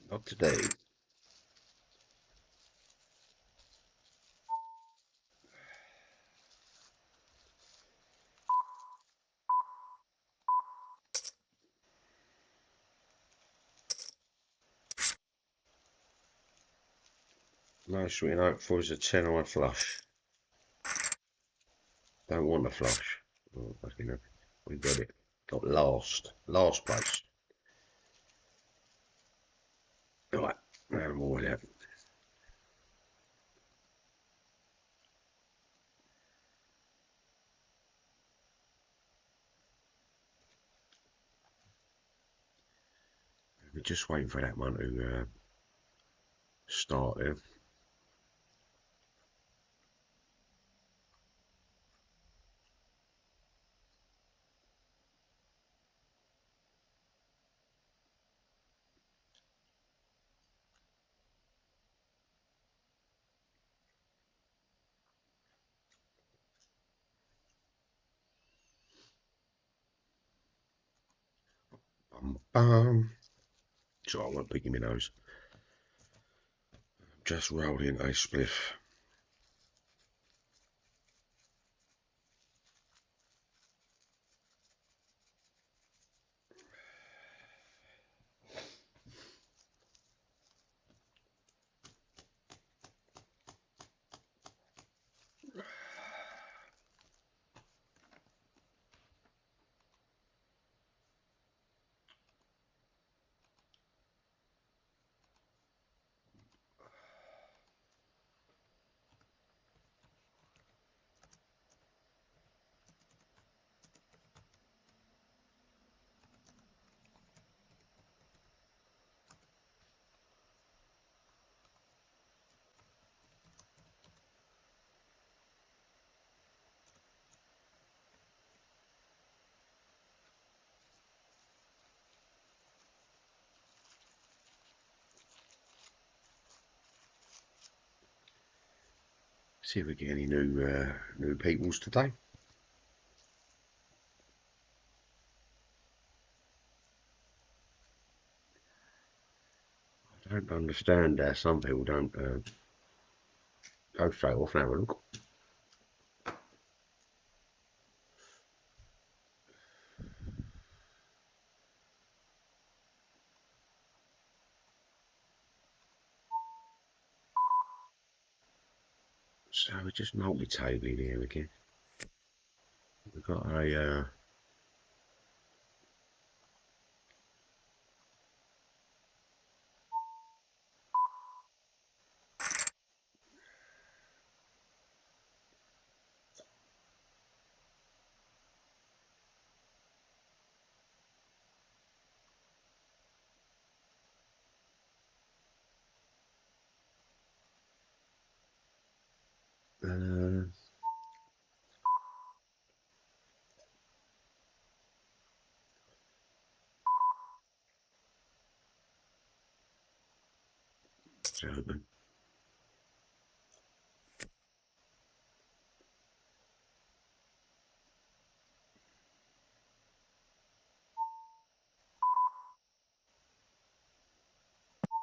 Not today. Most we hope for is a 10 or a flush. Don't want a flush. Oh, we got it. Got last place. Right, no more of that. We're just waiting for that one to start there. Bum, bum. So I won't pick him in nose. Just rolled in a spliff. See if we get any new peoples today. I don't understand how some people don't go straight off and have a look. So we're just multi-tabling here again. We've got a it's open.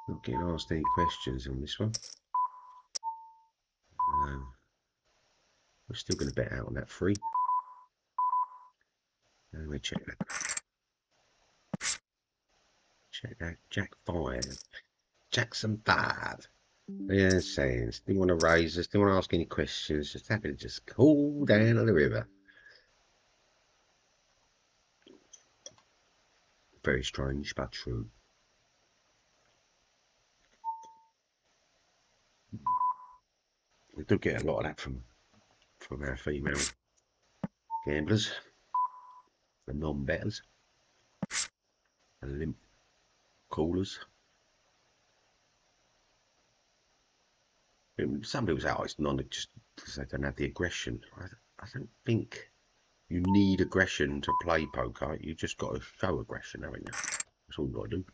Not getting asked any questions on this one. We're still going to bet out on that free. Let me check that. Check that. Jack 5. Jackson 5. Yeah, saying, still want to raise us, still want to ask any questions, just happy to just cool down on the river. Very strange, but true. We do get a lot of that from our female gamblers, the non-betters, the limp callers. Some people say, oh, it's not just because they don't have the aggression. I don't think you need aggression to play poker. You just got to show aggression, haven't you? That's all you got to do.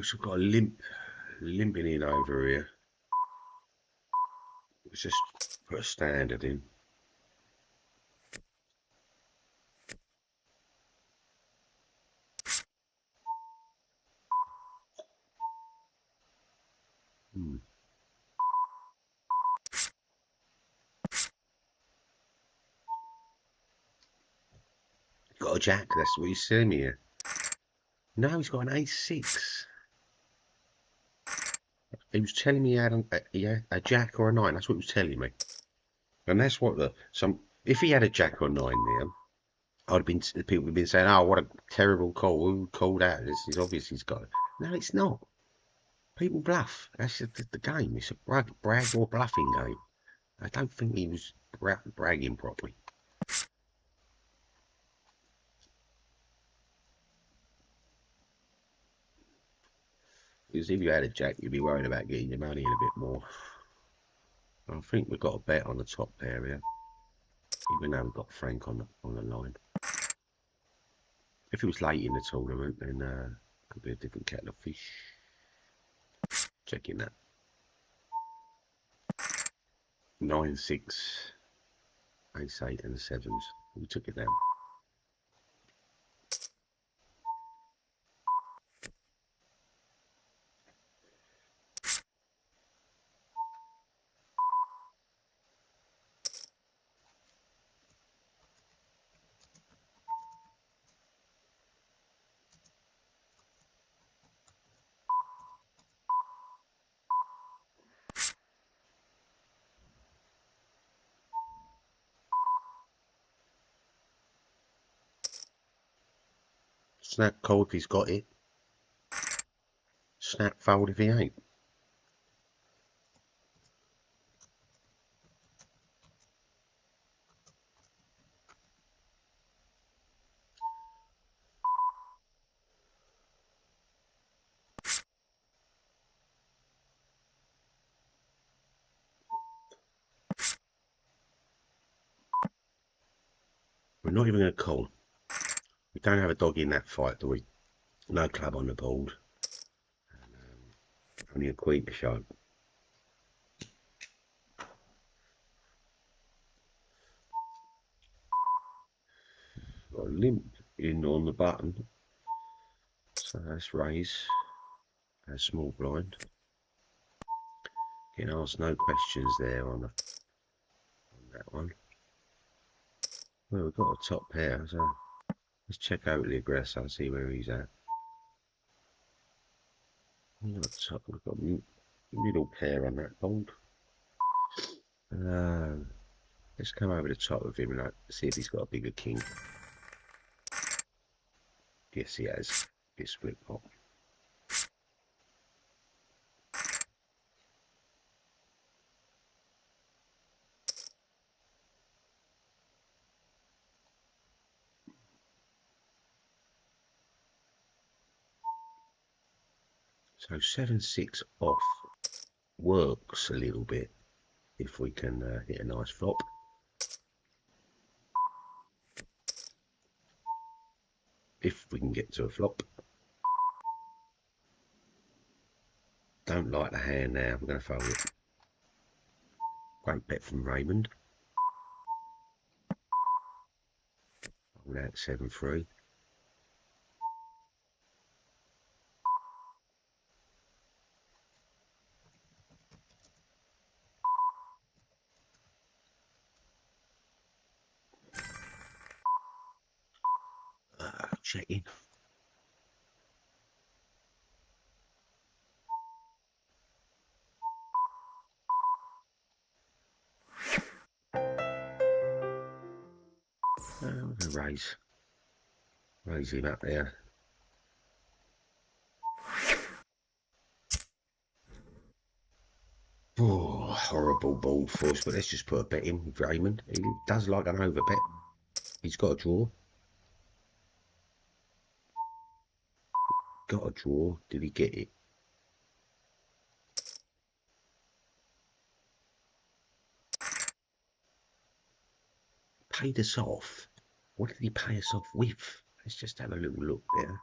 So we've got a limping in over here. Let's just put a standard in. Got a jack, that's what he's saying here. No, he's got an ace-6. He was telling me he had a jack or a 9. That's what he was telling me. And that's what if he had a jack or 9 there, people would have been saying, oh, what a terrible call. Who called that? This is obvious he's got it. No, it's not. People bluff. That's the game. It's a brag or bluffing game. I don't think he was bragging properly. Because if you had a jack, you'd be worried about getting your money in a bit more. I think we've got a bet on the top area, even though we've got Frank on the line. If it was late in the tournament, then it could be a different kettle of fish. Checking that. 9, 6, ace 8 and the 7s. We took it down. Snap call if he's got it. Snap fold if he ain't. We're not even going to call. We don't have a dog in that fight, do we? No club on the board. Only a queen to show. Got a limp in on the button. So let's raise a small blind. Getting asked no questions there on that one. Well, we've got a top pair, so let's check out the aggressor and see where he's at. We've got middle pair on that board. Let's come over the top of him and see if he's got a bigger king. Yes, he has. Get split pot. So 7-6 off works a little bit if we can hit a nice flop. If we can get to a flop. Don't like the hand now. I'm going to fold it. Great bet from Raymond. Hold out 7-3. Check in. I'm going to raise him up there. Oh, horrible ball for us, but let's just put a bet in with Raymond. He does like an over bet. He's got a draw. Got a draw. Did he get it? Paid us off. What did he pay us off with? Let's just have a little look there.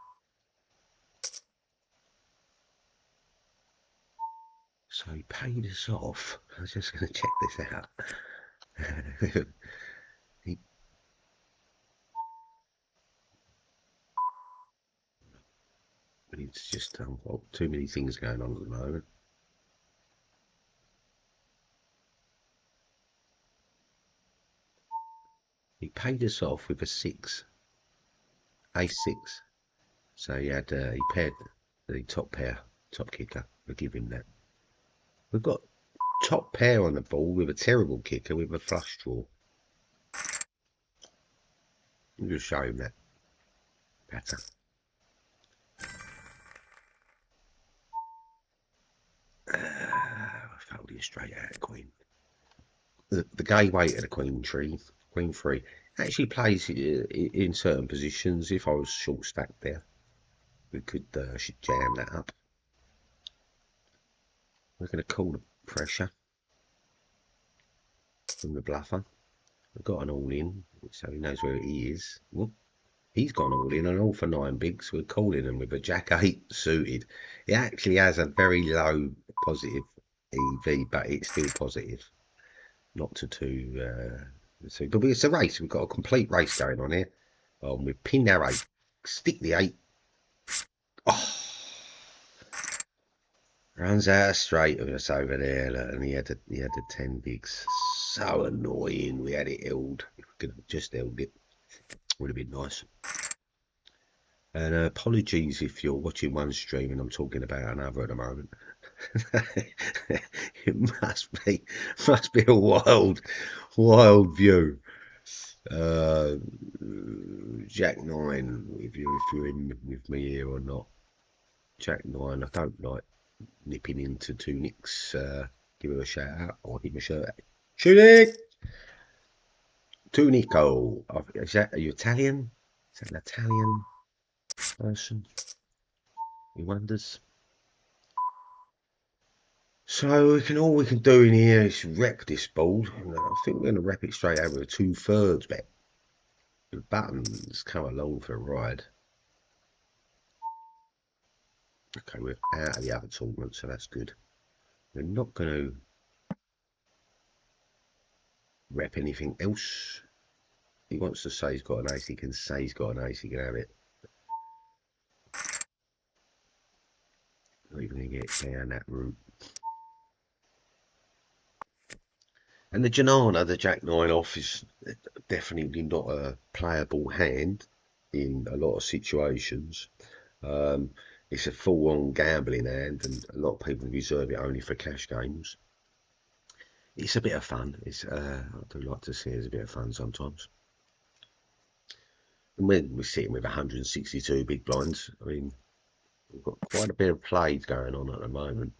So he paid us off. I was just going to check this out. It's just well, too many things going on at the moment. He paid us off with a 6, A6. So he had he paired the top pair, top kicker. We'll give him that. We've got top pair on the ball with a terrible kicker with a flush draw. We'll just show him that pattern. I folded it straight out of queen. The gay weight of the queen 3, actually plays in certain positions. If I was short stacked there, we could should jam that up. We're going to call the pressure from the bluffer. We've got an all in, so he knows where he is. Well, he's gone all in and all for 9 bigs. We're calling him with a jack 8 suited. It actually has a very low positive EV, but it's still positive. Not to but it's a race. We've got a complete race going on here. We've pinned our 8. Stick the 8. Oh. Runs out straight of us over there, look, and he had the 10 bigs. So annoying. We had it held. If we could have just held it, would have been nice. And apologies if you're watching one stream and I'm talking about another at the moment. It must be a wild view. Jack 9, if you're in with me here or not. Jack 9, I don't like nipping into 2 nicks. Give her a shout out or give him a shout out. Shoot it! 2 Nico. Are you Italian? Is that an Italian person? He wonders. So all we can do in here is rep this board. I think we're going to rep it straight over a 2/3 bet. The buttons come along for a ride. Okay, we're out of the other tournament, so that's good. We're not going to rep anything else. He wants to say he's got an ace. He can say he's got an ace. He can have it. Not even going to get down that route. And the Janana, the Jack 9 off, is definitely not a playable hand in a lot of situations. It's a full-on gambling hand, and a lot of people reserve it only for cash games. It's a bit of fun. I do like to see it as a bit of fun sometimes. And when we're sitting with 162 big blinds, I mean, we've got quite a bit of play going on at the moment.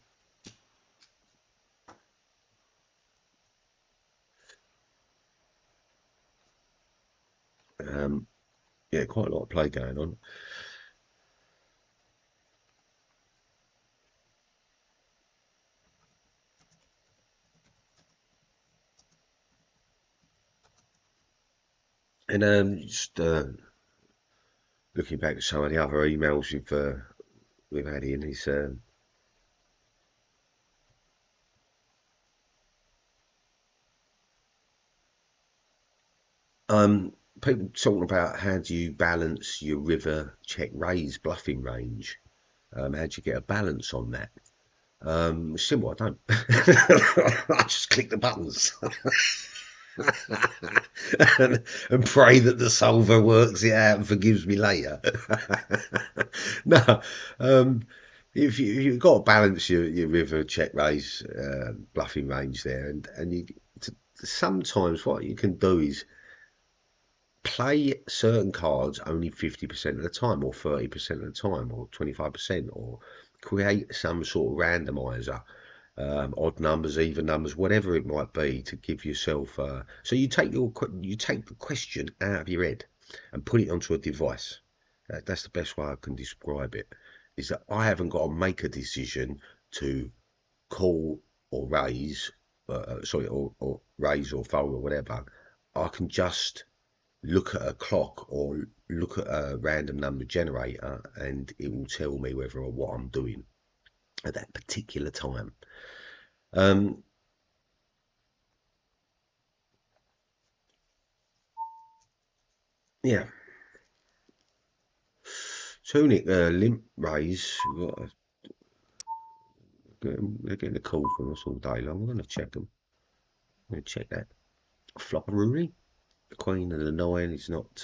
Yeah, quite a lot of play going on. And just looking back at some of the other emails we've had in, is people talking about how do you balance your river check raise bluffing range. How do you get a balance on that? Simple, I don't. I just click the buttons and pray that the solver works it out and forgives me later. No, if you've got to balance your river check raise bluffing range there, and sometimes what you can do is play certain cards only 50% of the time, or 30% of the time, or 25%, or create some sort of randomizer, odd numbers, even numbers, whatever it might be, to give yourself. So you take the question out of your head and put it onto a device. That's the best way I can describe it. Is that I haven't got to make a decision to call or raise, or raise or fold or whatever. I can just look at a clock or look at a random number generator, and it will tell me whether or what I'm doing at that particular time. Yeah. Tunic limp raise. They're getting a call from us all day long. I'm going to check them. I'm going to check that. Flopperoonie. The Queen and the 9 is not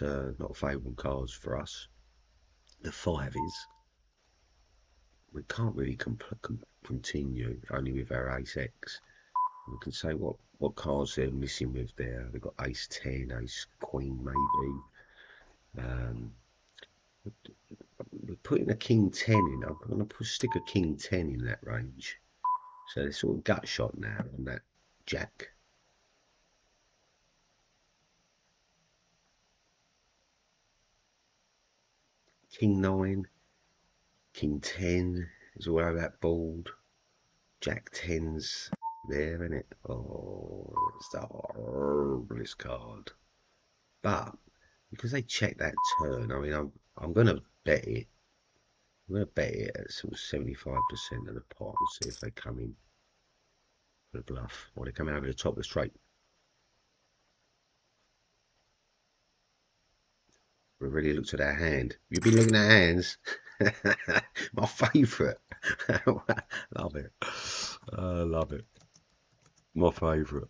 favourable cards for us. The 5 is. We can't really continue only with our Ace X. We can say what cards they're missing with there. They've got Ace 10, Ace Queen maybe. We're putting a King 10 in. I'm going to stick a King 10 in that range. So they're sort of gut shot now on that Jack. King 9, King 10 is all over that board. Jack 10's there, isn't it? Oh, it's the horriblest card. But because they check that turn, I mean, I'm going to bet it. I'm going to bet it at sort of 75% of the pot and see if they come in for the bluff, or they come over the top of the straight. We really looked at our hand. You've been looking at hands. My favourite. Love it. Love it. My favourite.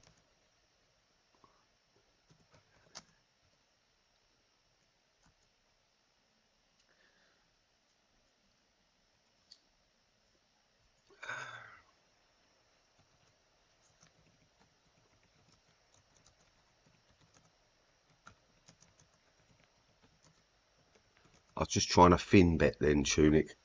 I was just trying to fin bet then, Tunic.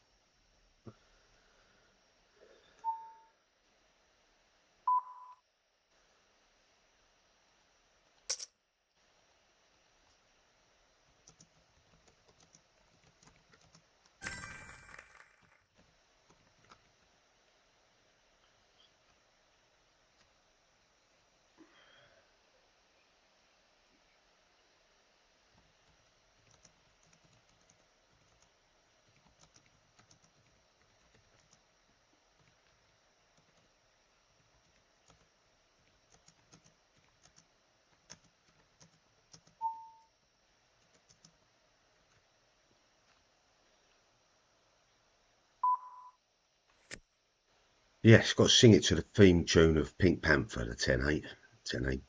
Yes, got to sing it to the theme tune of Pink Panther, the 10-8. 10-8.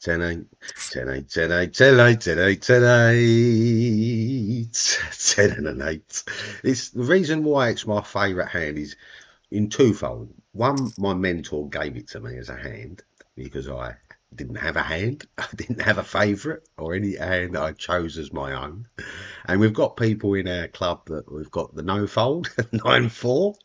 10-8, 10-8, 10-8, 10-8, 10-8, 10-8, 10 and an 8. It's the reason why it's my favourite hand is in twofold. One, my mentor gave it to me as a hand because I didn't have a hand. I didn't have a favourite or any hand that I chose as my own. And we've got people in our club that we've got the no fold, 9-4.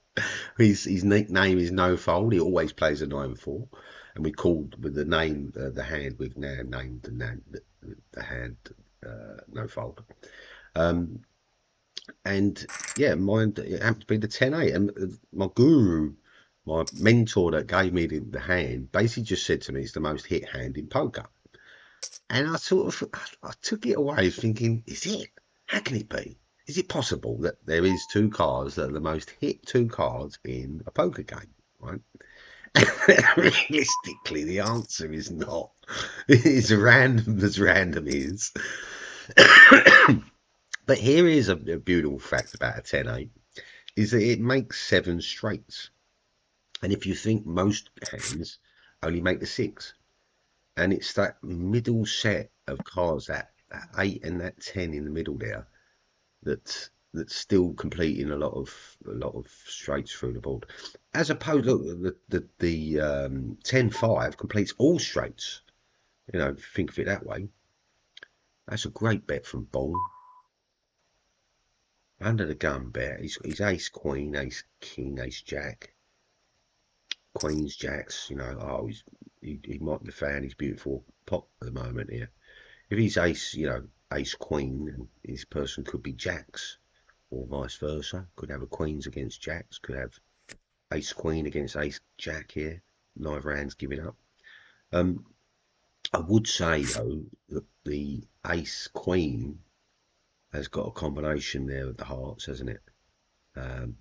His nickname is No Fold. He always plays a 9-4, and we called with the name the hand. We've now named the hand No Fold. Um, and yeah, mine it happened to be the 10-8. And my guru, my mentor that gave me the hand, basically just said to me it's the most hit hand in poker. And I took it away thinking, is it? How can it be? Is it possible that there is two cards that are the most hit two cards in a poker game, right? Realistically, the answer is not. It's random is. But here is a beautiful fact about a 10-8, is that it makes 7 straights. And if you think most hands only make the 6, and it's that middle set of cards, that 8 and that 10 in the middle there, that's still completing a lot of straights through the board, as opposed to the 10-5 completes all straights. You know, think of it that way. That's a great bet from Bong. Under the gun bet. He's ace queen, ace king, ace jack, queens, jacks. You know, oh, he might be a fan. He's beautiful pot at the moment here. If he's ace, you know, ace queen, his person could be jacks, or vice versa. Could have a queens against jacks. Could have ace queen against ace jack here. Neither hand's giving up. I would say though that the ace queen has got a combination there with the hearts, hasn't it?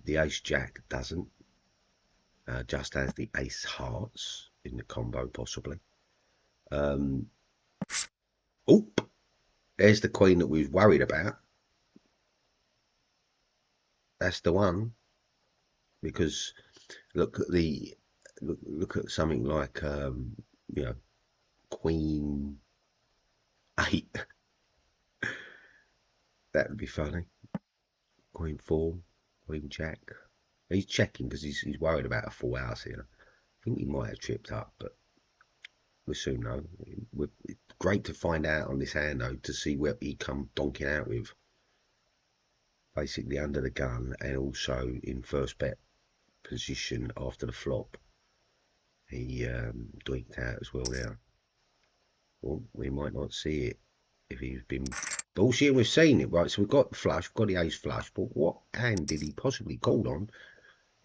The ace jack doesn't. Just as the ace hearts in the combo possibly. Oh, there's the queen that we've worried about. That's the one. Because look at something like you know, queen 8. That would be funny. Queen 4, queen jack. He's checking because he's worried about a full house here. I think he might have tripped up, but we'll soon know. It's great to find out on this hand though, to see where he come donking out with. Basically under the gun, and also in first bet position after the flop. He doinked out as well now. Well, we might not see it if he's been bullshit. We've seen it, right? So we've got the flush, we've got the ace flush, but what hand did he possibly call on?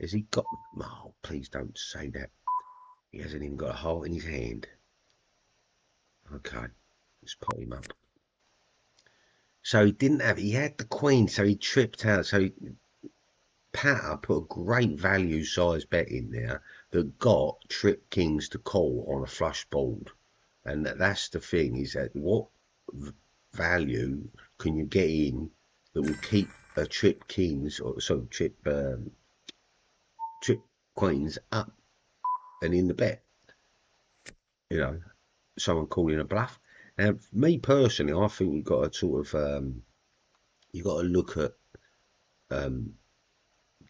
Has he got... Oh, please don't say that. He hasn't even got a heart in his hand. Okay, let's pot him up. So he didn't have... He had the queen, so he tripped out. So Patter put a great value size bet in there that got trip kings to call on a flush board. And that's the thing, is that what value can you get in that will keep a trip kings, or so trip queens up and in the bet? You know, someone calling a bluff. Now, me personally, I think you've got to sort of you've got to look at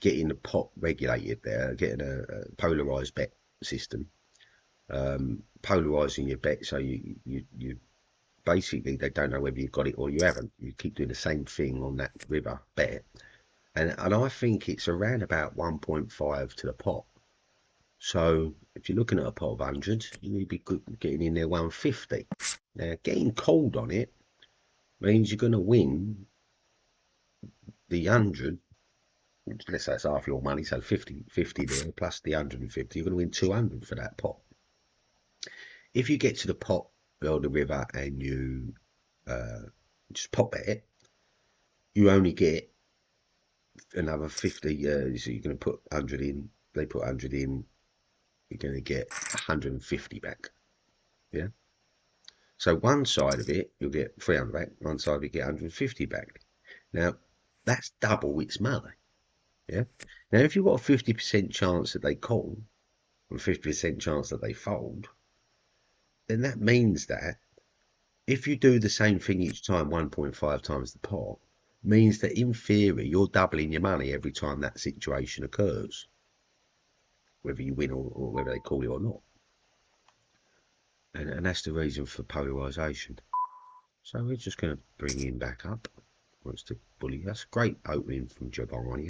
getting the pot regulated there, getting a polarized bet system, polarizing your bet, so you basically, they don't know whether you've got it or you haven't. You keep doing the same thing on that river bet, and I think it's around about 1.5 to the pot. So if you're looking at a pot of 100, you need to be good getting in there 150. Now, getting cold on it means you're going to win the 100. Let's say it's half your money, so 50 there plus the 150. You're going to win 200 for that pot. If you get to the pot or the river and you just pop bet it, you only get another 50. So you're going to put 100 in. They put 100 in. You're going to get 150 back. Yeah. So one side of it, you'll get 300 back. One side, you get 150 back. Now, that's double its money. Yeah. Now, if you've got a 50% chance that they call and 50% chance that they fold, then that means that if you do the same thing each time, 1.5 times the pot, means that in theory you're doubling your money every time that situation occurs, whether you win or whether they call you or not. And that's the reason for polarization. So we're just going to bring him back up. Wants to bully us. Great opening from Giovanni.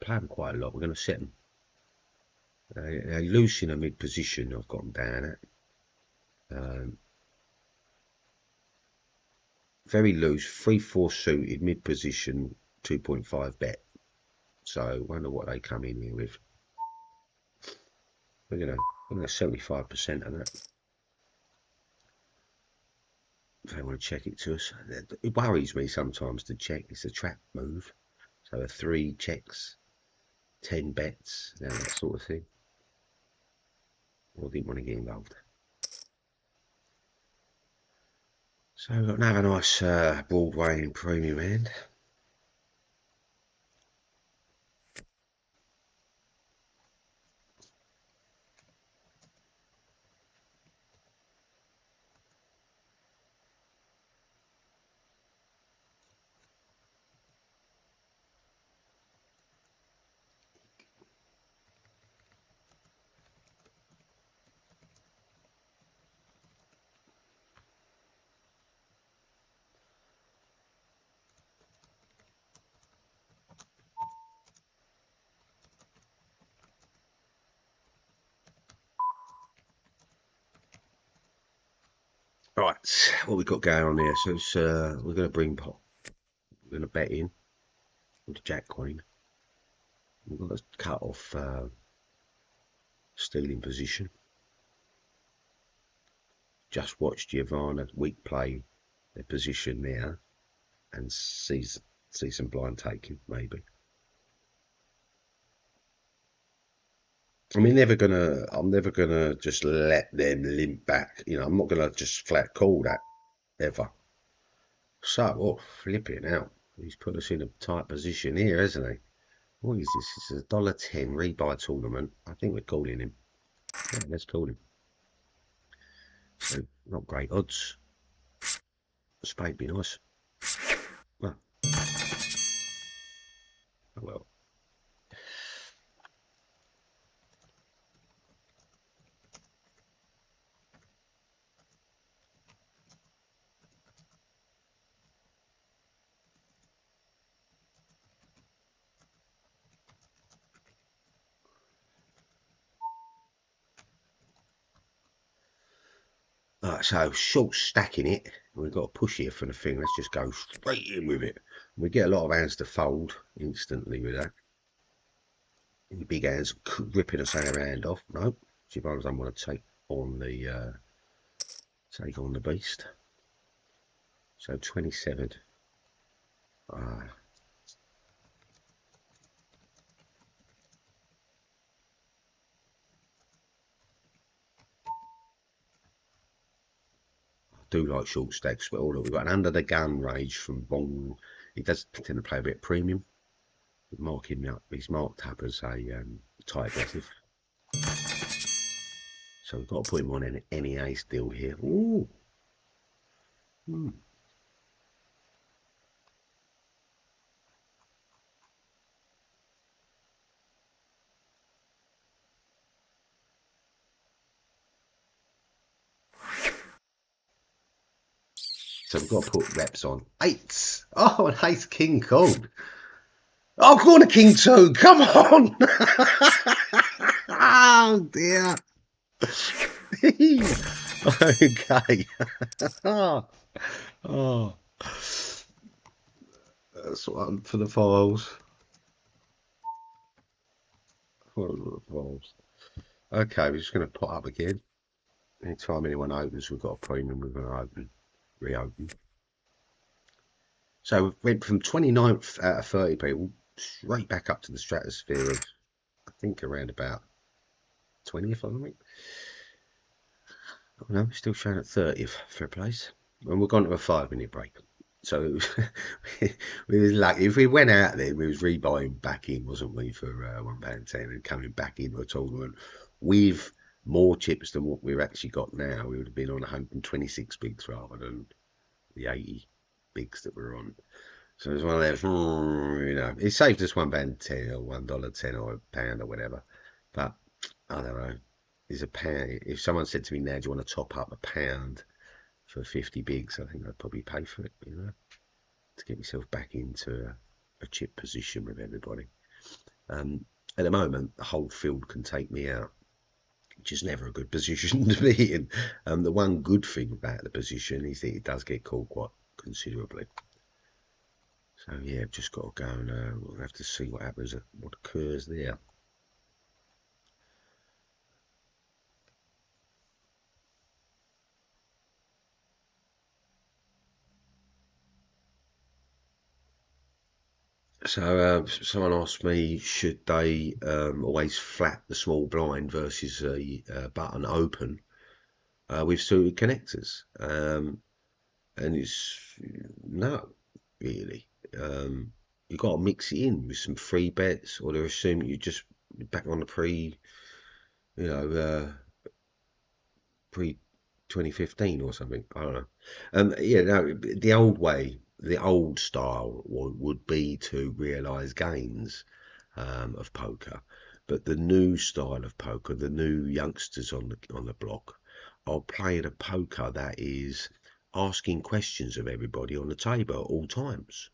Play him quite a lot. We're going to set him. Loose in a mid position. I've got him down at. Very loose. 3-4 suited mid position. 2.5 bet. So wonder what they come in here with. We're going to 75% of that. If they want to check it to us. It worries me sometimes to check. It's a trap move. So a 3 checks, 10 bets, that sort of thing. I didn't want to get involved. So we've got another nice Broadway in premium hand. Right, what we've got going on here. So it's, we're going to bring pot. We're going to bet in with the Jack Queen. We've got to cut off stealing position. Just watched Giovanna weak play their position there and see some blind taking maybe. I'm never gonna just let them limp back. You know, I'm not gonna just flat call that ever. So, oh, flipping out. He's put us in a tight position here, hasn't he? What is this? It's a $1.10 rebuy tournament. I think we're calling him. Yeah, let's call him. So, not great odds. A spade be nice. Well, oh well. Right, so short stacking it. We've got a push here for the thing. Let's just go straight in with it. We get a lot of hands to fold instantly with that. The big hands ripping us our hand off. No, Giovanni doesn't want to take on the beast. So 27. Do like short stacks, but all we've got an under the gun range from Bong. He does tend to play a bit premium. Mark him up. He's marked up as a tight aggressive. So we've got to put him on an ace deal here. Ooh. So we've got to put reps on. Eights. Oh, an ace king called. Oh, go on a king two. Come on. Oh, dear. Okay. Oh. That's one for the files. Okay, we're just going to put up again. Anytime anyone opens, we've got a premium, we're going to open, reopen. So we went from 29th out of 30 people straight back up to the stratosphere of, I think, around about 20th, I think. Oh no, we're still showing at 30th for a place. And we're going to a 5-minute break. So we was lucky. If we went out there, we was rebuying back in, wasn't we, for £1.10 and coming back into a tournament with more chips than what we've actually got now. We would have been on 126 bigs rather than the 80 bigs that we're on. So it's one of those, it saved us £1.10 or $1.10 or a pound or whatever. But I don't know. Is a pound? If someone said to me now, do you want to top up a pound for 50 bigs? I think I'd probably pay for it, to get myself back into a chip position with everybody. At the moment, the whole field can take me out, which is never a good position to be in. The one good thing about the position is that it does get called quite considerably. So yeah, I've just got to go and we'll have to see what happens, what occurs there. So someone asked me, should they always flap the small blind versus a button open with suited connectors? And it's no, really. You got to mix it in with some free bets, or they're assuming you just back on the you know, pre 2015 or something. I don't know. Yeah, no, the old way, the old style would be to realise gains of poker, but the new style of poker, the new youngsters on the block, are playing a poker that is asking questions of everybody on the table at all times.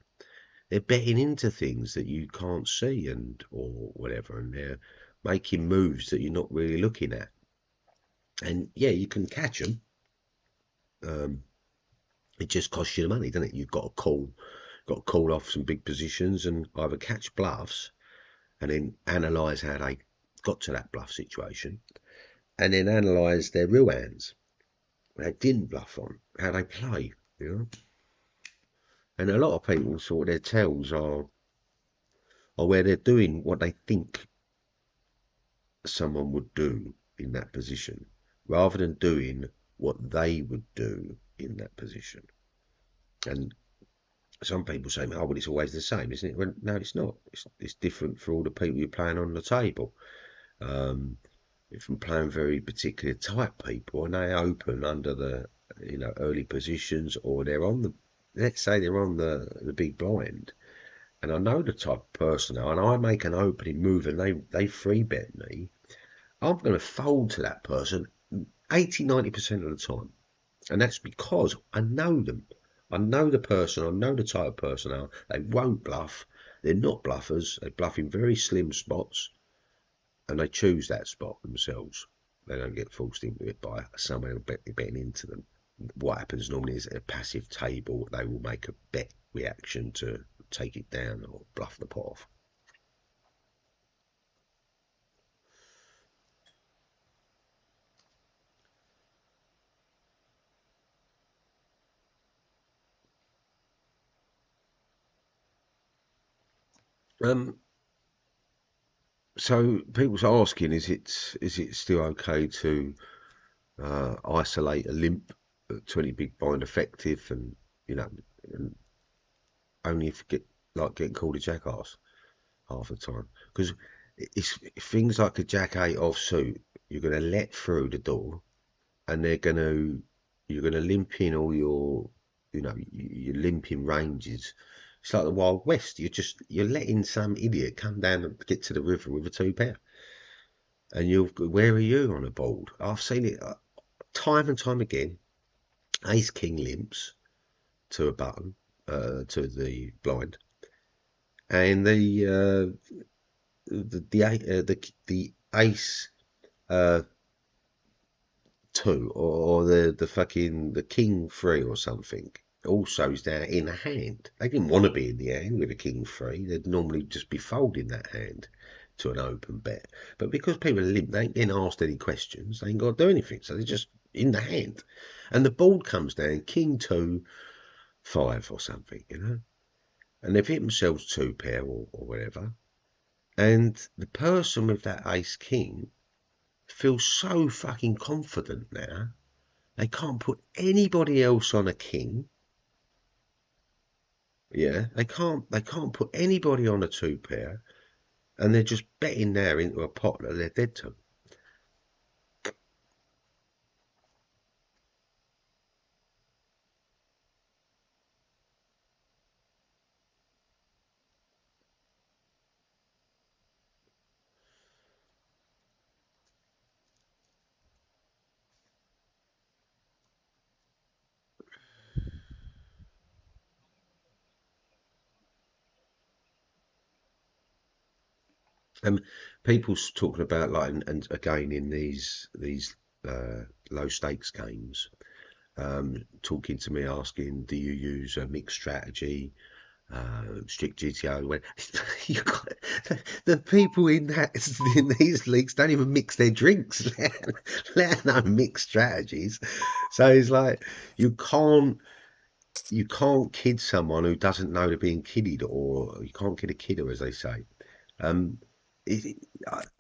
They're betting into things that you can't see or whatever, and they're making moves that you're not really looking at. And yeah, you can catch them. It just costs you the money, doesn't it? You've got to call off some big positions and either catch bluffs and then analyse how they got to that bluff situation, and then analyse their real hands, they didn't bluff on, how they play. And a lot of people sort of their tells are where they're doing what they think someone would do in that position, rather than doing what they would do in that position. And some people say, oh, well, it's always the same, isn't it? Well, no, it's not. It's different for all the people you're playing on the table. If I'm playing very particular type people and they open under the early positions, or they're on let's say they're on the big blind, and I know the type of person now, and I make an opening move and they free bet me, I'm going to fold to that person 80-90% of the time. And that's because I know them. I know the person, I know the type of person they are. They won't bluff. They're not bluffers. They bluff in very slim spots, and they choose that spot themselves. They don't get forced into it by someone betting into them. What happens normally is at a passive table, they will make a bet reaction to take it down or bluff the pot off. So people's asking, is it still okay to isolate a limp at 20 big blind effective, and and only if you getting called a jackass half the time? Because it's things like a jack 8 offsuit, you're going to let through the door, and you're going to limp in all your limping ranges. It's like the Wild West. You're letting some idiot come down and get to the river with a 2 pair, and where are you on a board? I've seen it time and time again. Ace King limps to a button, to the blind, and the ace uh, 2, or the king 3 or something also is down in a hand. They didn't want to be in the hand with a king 3. They'd normally just be folding that hand to an open bet. But because people are limp, they ain't getting asked any questions. They ain't got to do anything, so they're just in the hand. And the board comes down king 2, 5 or something. And they've hit themselves 2 pair or whatever. And the person with that ace king feels so fucking confident now, they can't put anybody else on a king, Yeah, they can't put anybody on a two pair, and they're just betting there into a pot that they're dead to. Um, People's talking about like, and again in these low stakes games, talking to me asking, do you use a mixed strategy, strict GTO? When you got the people in these leagues don't even mix their drinks, let alone mix strategies. So it's like you can't you can't kid someone who doesn't know they're being kidded, or you can't kid a kidder, as they say. Um,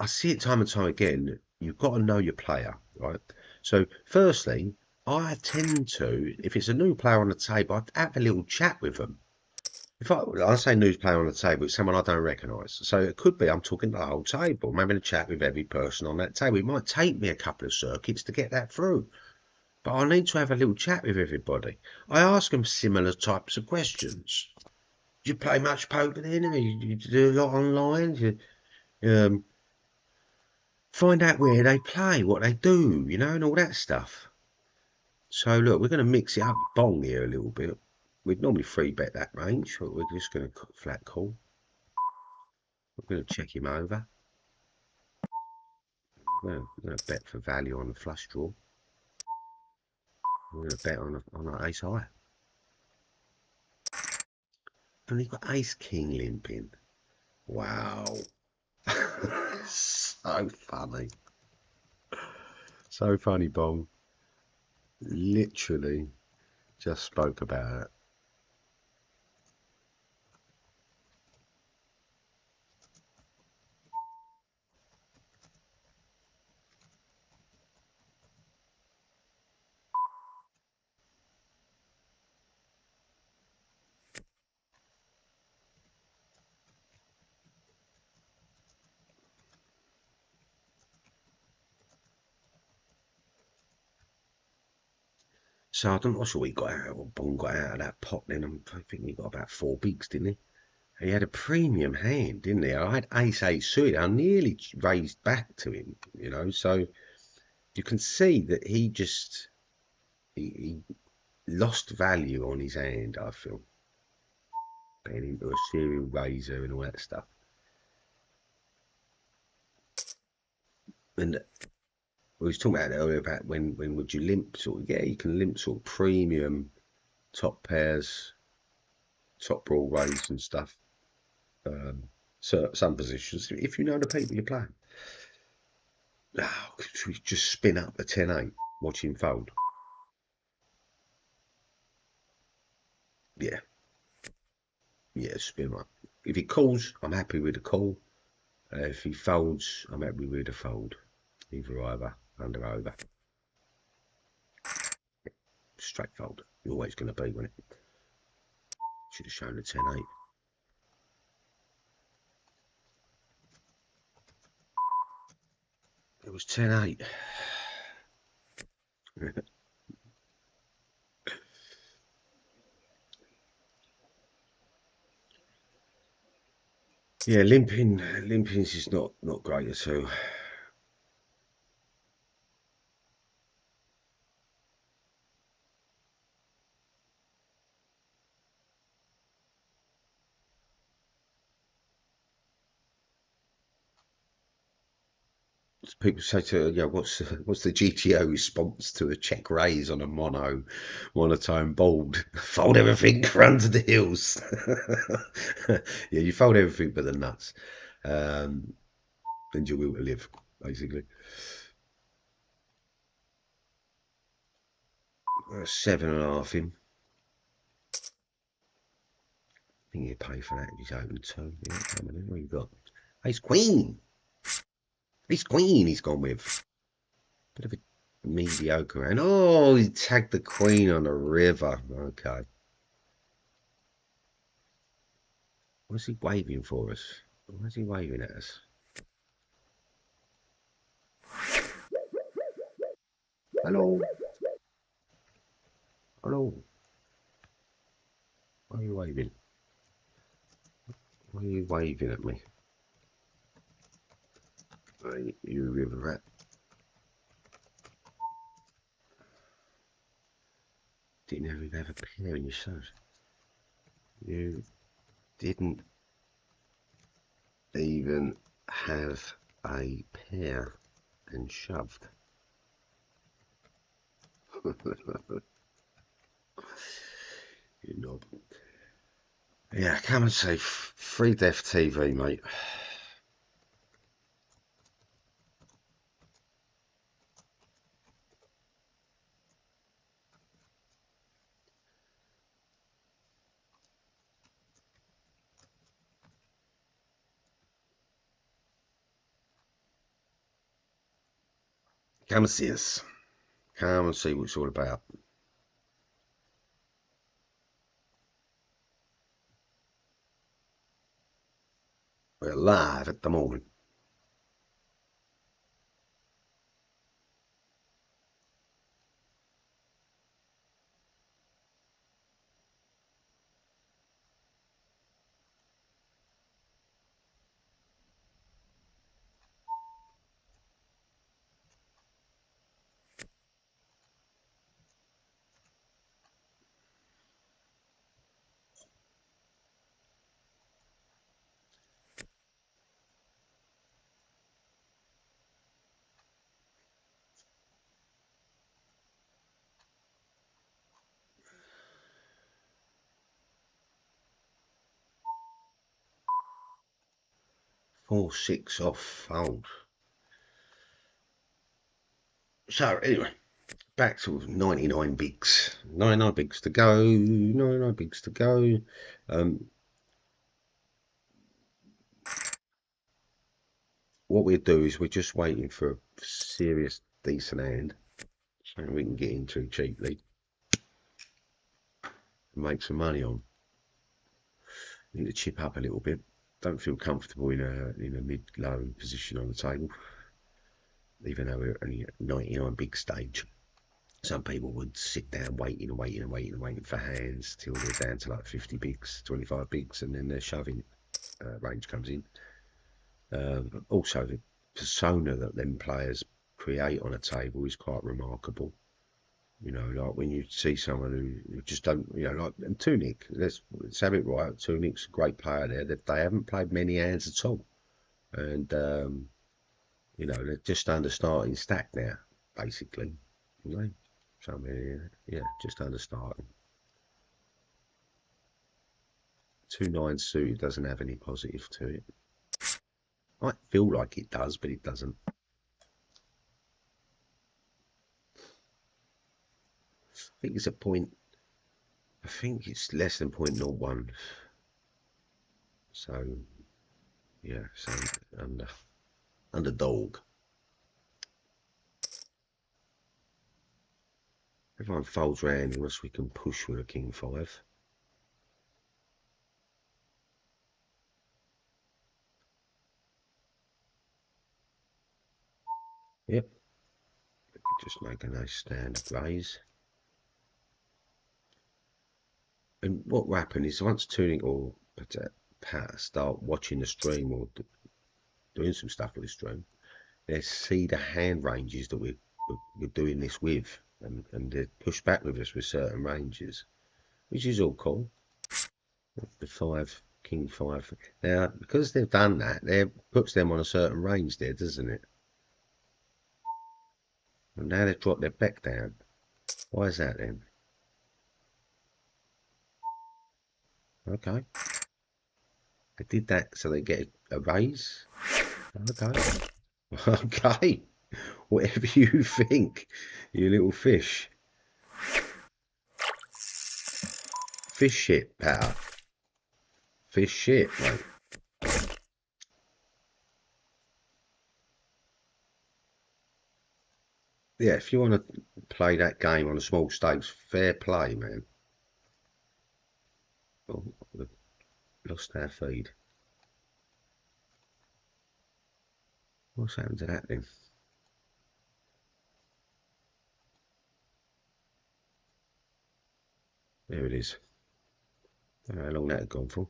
I see it time and time again. You've got to know your player, right? So, firstly, I tend to, if it's a new player on the table, I have a little chat with them. If I say new player on the table, it's someone I don't recognise. So it could be I'm talking to the whole table. I'm having a chat with every person on that table. It might take me a couple of circuits to get that through, but I need to have a little chat with everybody. I ask them similar types of questions. Do you play much poker then? You do a lot online? Um, find out where they play, what they do, and all that stuff. So look, we're going to mix it up bong here a little bit. We'd normally free bet that range, but we're just going to flat call. We're going to check him over. We're going to bet for value on the flush draw. We're going to bet on an ace high. And he's got ace king limping. Wow. So funny. So funny, Bong. Literally just spoke about it. So I don't know what he got out, what Bong got out of that pot then. I think he got about 4 bigs, didn't he? He had a premium hand, didn't he? I had ace eight suited. I nearly raised back to him. So you can see that he lost value on his hand, I feel. Betting into a serial razor and all that stuff. And we was talking about it earlier about when would you limp sort of, yeah, you can limp sort of premium top pairs, top broad raise and stuff. So some positions, if you know the people you're playing. Oh, should we just spin up the 10-8, watch him fold? Yeah, yeah, spin up. If he calls, I'm happy with the call. If he folds, I'm happy with the fold. Either over, under over. Straight fold. You're always going to be, when it? Should have shown the 10-8. It was 10-8. Yeah, limping's is not great at all. People say to, what's the GTO response to a check raise on a monotone board? Fold everything, run to the hills. Yeah, you fold everything but the nuts, and you will to live, basically. 7.5 in. I think you pay for that if he's open too. Yeah, come on, what you got? Ace Queen. Ace Queen he's gone with. Bit of a mediocre hand. Oh, he tagged the Queen on the river. Okay. What's he waving for us? Why is he waving at us? Hello? Hello? Why are you waving? Why are you waving at me? You river rat. Didn't even have a pair in your shoes. You didn't even have a pair and shoved. You knob. Yeah, come and see FreeDeathTV, mate. Come and see us. Come and see what it's all about. We're live at the moment. Four, six off fold. So anyway, back to 99 bigs. 99 bigs to go. 99 bigs to go. What we'll do is we're just waiting for a serious, decent hand so we can get into cheaply and make some money on. Need to chip up a little bit. Don't feel comfortable in a mid-low position on the table, even though we're only at 99 big stage. Some people would sit down waiting for hands till they're down to like 50 bigs, 25 bigs, and then their shoving range comes in. Also, the persona that them players create on a table is quite remarkable. You know, like when you see someone who just don't, you know, like, and Tunic, let's have it right, Tunic's a great player there. They haven't played many hands at all. And, you know, they're just under starting stack now, basically. You know, so, I mean, yeah, just under starting. 2-9 suited doesn't have any positive to it. Might feel like it does, but it doesn't. I think it's a point. I think it's less than 0.01. So yeah, so underdog. Everyone folds round unless we can push with a king 5. Yep. Just make a nice standard raise. And what will happen is once Tuning or Pat start watching the stream or doing some stuff with the stream, they see the hand ranges that we're doing this with, and they push back with us with certain ranges, which is all cool. The 5, king 5. Now, because they've done that, it puts them on a certain range there, doesn't it? And now they've dropped their back down. Why is that then? Okay. They did that so they get a raise. Okay. Okay. Whatever you think, you little fish. Fish shit, pal. Fish shit, mate. Yeah, if you want to play that game on a small stakes, fair play, man. Oh, Lost our feed. What's happened to that then? There it is. I don't know how long that had gone for.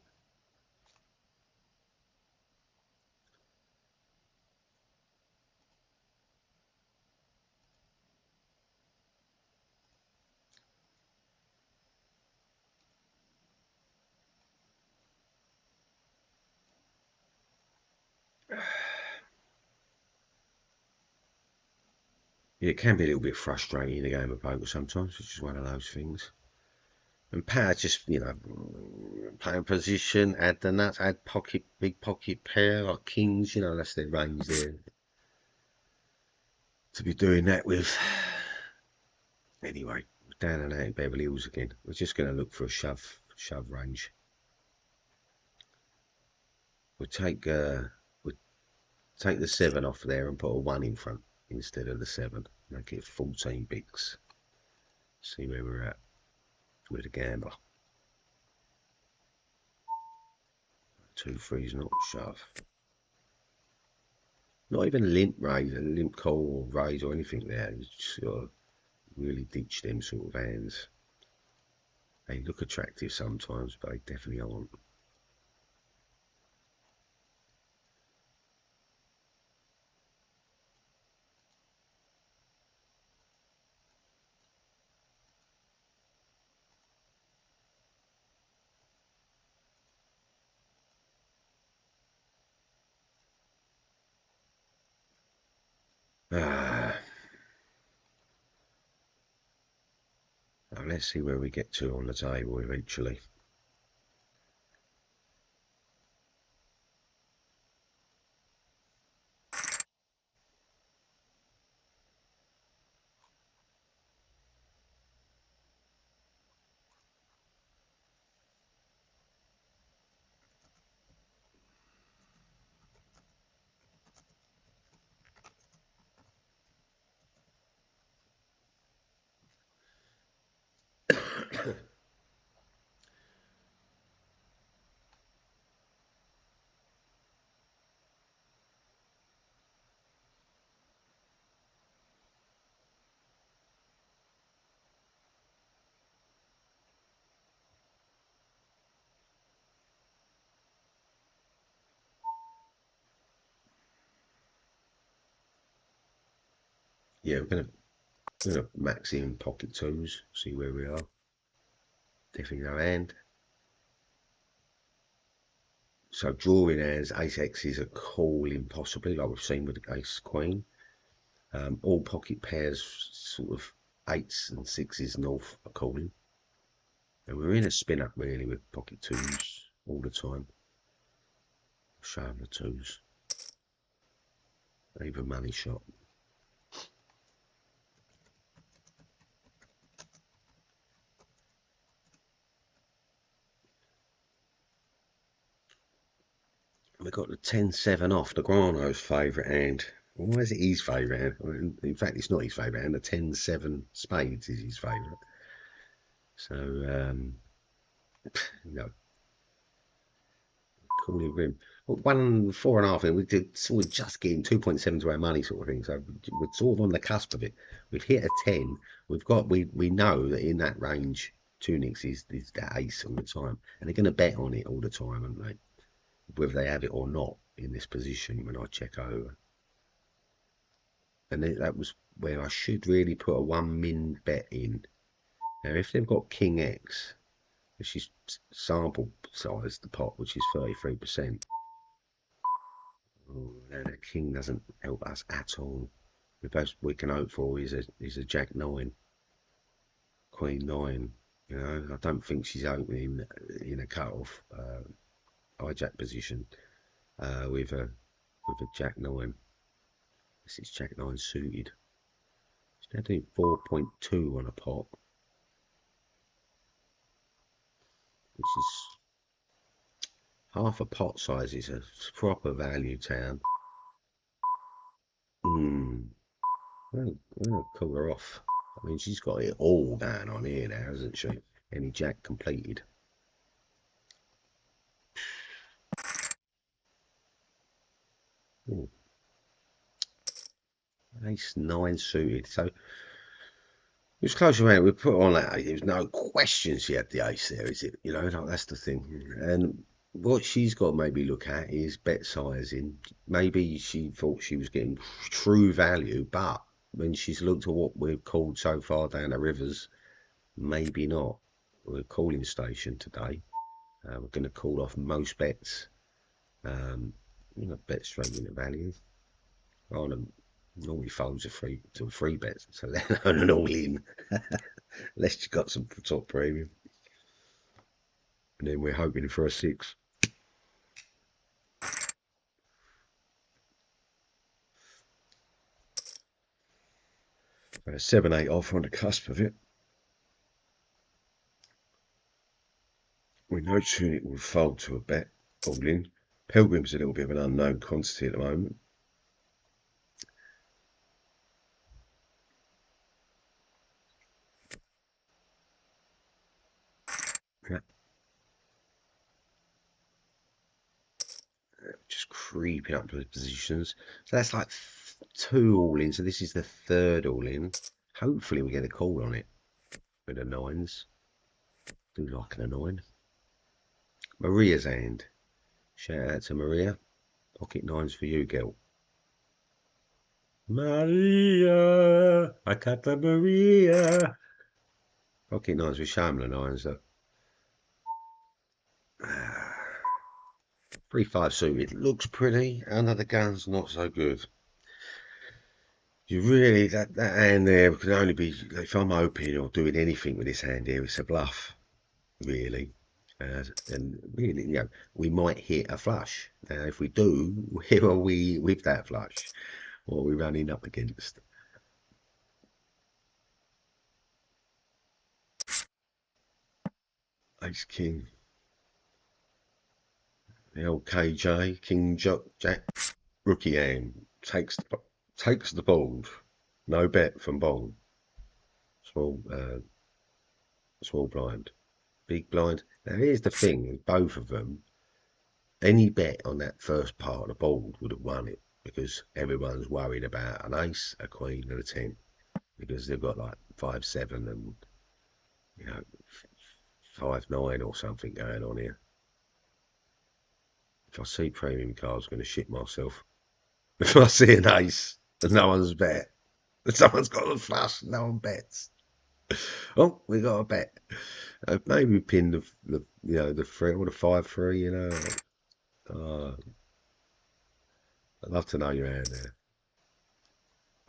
Yeah, it can be a little bit frustrating in a game of poker sometimes. It's just one of those things. And power just, you know, playing position, add the nuts, add pocket, big pocket pair like kings, you know, that's their range there. To be doing that with. Anyway, down and out in Beverly Hills again. We're just going to look for a shove range. We'll take the 7 off there and put a 1 in front instead of the 7. Make it 14 bigs. See where we're at with a gambler. 2 3's not a shove. Not even limp raise, a limp call or raise or anything there. You just got to really ditch them sort of hands. They look attractive sometimes, but they definitely aren't. Now let's see where we get to on the table eventually. Yeah, we're gonna max in pocket 2s, see where we are. Definitely no hand. So drawing hands, ace X is a call impossibly, like we've seen with the ace queen. All pocket pairs, sort of 8s and 6s north are calling. And we're in a spin up really with pocket 2s all the time. Showing the 2s. Even money shot. We've got the 10-7 off, the Grano's favourite hand. Why is it his favourite hand? I mean, in fact, it's not his favourite hand. The 10-7 spades is his favourite. So, you know, call it grim. Well, 1 4.5, we're just getting 2.7 to our money sort of thing. So we're sort of on the cusp of it. We've hit a 10. We know that in that range, 2 nicks is that ace all the time. And they're going to bet on it all the time, aren't they? Whether they have it or not in this position when I check over. And that was where I should really put a 1 min bet in. Now, if they've got King X, which is sample size, the pot, which is 33%. Oh, no, that King doesn't help us at all. The best we can hope for is a Jack 9, Queen 9. You know, I don't think she's opening in a cut-off hijack position with a Jack 9. This is Jack 9 suited. She's now doing 4.2 on a pot, which is half a pot size. Is a proper value town. I'm gonna call her off. I mean, she's got it all going on here now, hasn't she? Any Jack completed. Ooh. Ace 9 suited. So it was close around. We put on that. There was no question she had the ace there, is it? You know, like, that's the thing. And what she's got to maybe look at is bet sizing. Maybe she thought she was getting true value, but when she's looked at what we've called so far down the rivers, maybe not. We're calling station today. We're going to call off most bets. Bet straight into value. On them, normally folds a free bets, so they're on an all in. Unless you got some top premium, and then we're hoping for a 6. 7-8 off on the cusp of it. We know soon it will fold to a bet all in. Pilgrim's a little bit of an unknown quantity at the moment. Yeah. Just creeping up to the positions. So that's like 2 all in. So this is the 3rd all in. Hopefully we get a call on it with the 9s. Do like a 9. Maria's hand. Shout out to Maria. Pocket 9s for you, girl. Maria, I got the Maria. Pocket 9s with Shamla 9s though. 3-5 suited looks pretty. Under the gun's not so good. You really, that hand there can only be, if I'm opening or doing anything with this hand here, it's a bluff, really. And really, we might hit a flush. Now, if we do, where are we with that flush? What are we running up against? Ace King. The old KJ, King Jack, rookie hand, takes the board. No bet from bold. Small blind. Big blind. Now here's the thing, both of them, any bet on that first part of the board would have won it, because everyone's worried about an ace, a queen and a 10, because they've got like 5-7 and 5-9 or something going on here. If I see premium cards, I'm going to shit myself. If I see an ace and no one's bet, someone's got a flush, no one bets. Oh, we got a bet. Maybe pin the 3 or the 5-3. I'd love to know your hand there.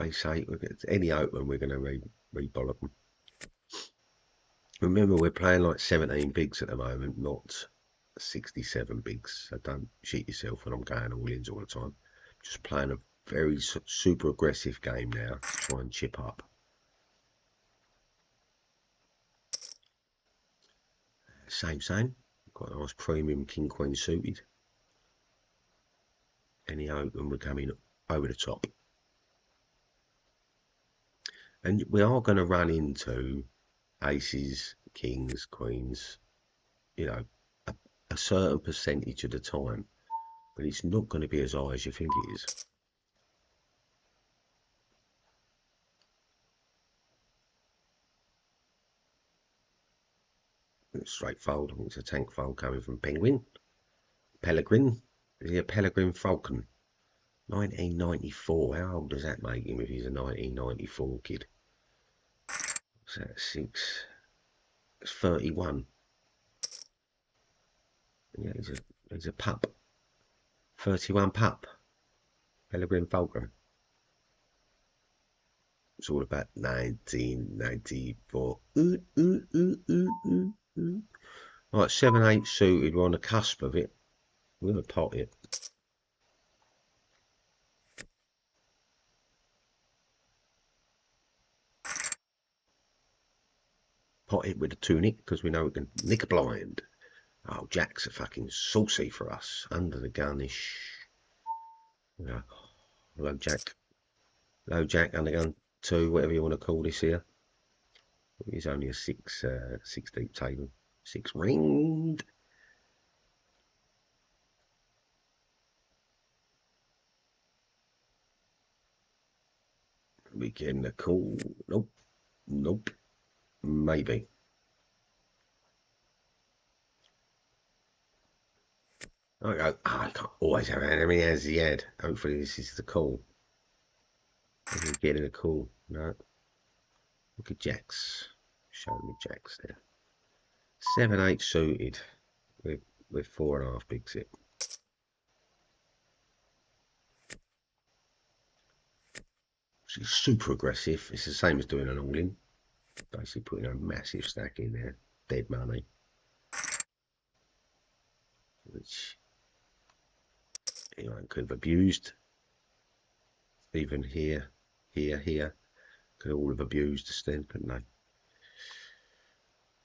Ace 8. Any open, we're going to re-bollock them. Remember, we're playing like 17 bigs at the moment, not 67 bigs. So don't cheat yourself when I'm going all ins all the time. Just playing a very super aggressive game now to try and chip up. Same. Got a nice premium king queen suited. Any open, we're coming over the top. And we are going to run into aces, kings, queens, a certain percentage of the time. But it's not going to be as high as you think it is. Straight fold. I think it's a tank fold coming from Penguin. Pellegrin. Is he a Pellegrin Falcon? 1994. How old does that make him if he's a 1994 kid? What's that? 6. It's 31. Yeah, he's a pup. 31 pup. Pellegrin Falcon. It's all about 1994. Right, 7-8 suited. We're on the cusp of it. We're going to pot it. Pot it with a tunic, because we know we can nick a blind. Oh, Jack's a fucking saucy for us. Under the gun-ish. Hello, Jack. Hello, Jack. Under gun 2, whatever you want to call this here. It's only a 6 deep table. 6 ringed. We getting a call. Nope. Nope. Maybe. I go, I can't always have how many hands he had. Hopefully this is the call. We're getting a call. No. Look at jacks. Show me jacks there. 7-8 suited with 4.5 bigs it. She's super aggressive. It's the same as doing an all-in. Basically putting a massive stack in there. Dead money. Which anyone could have abused. Even here. Could all have abused the stem, couldn't they?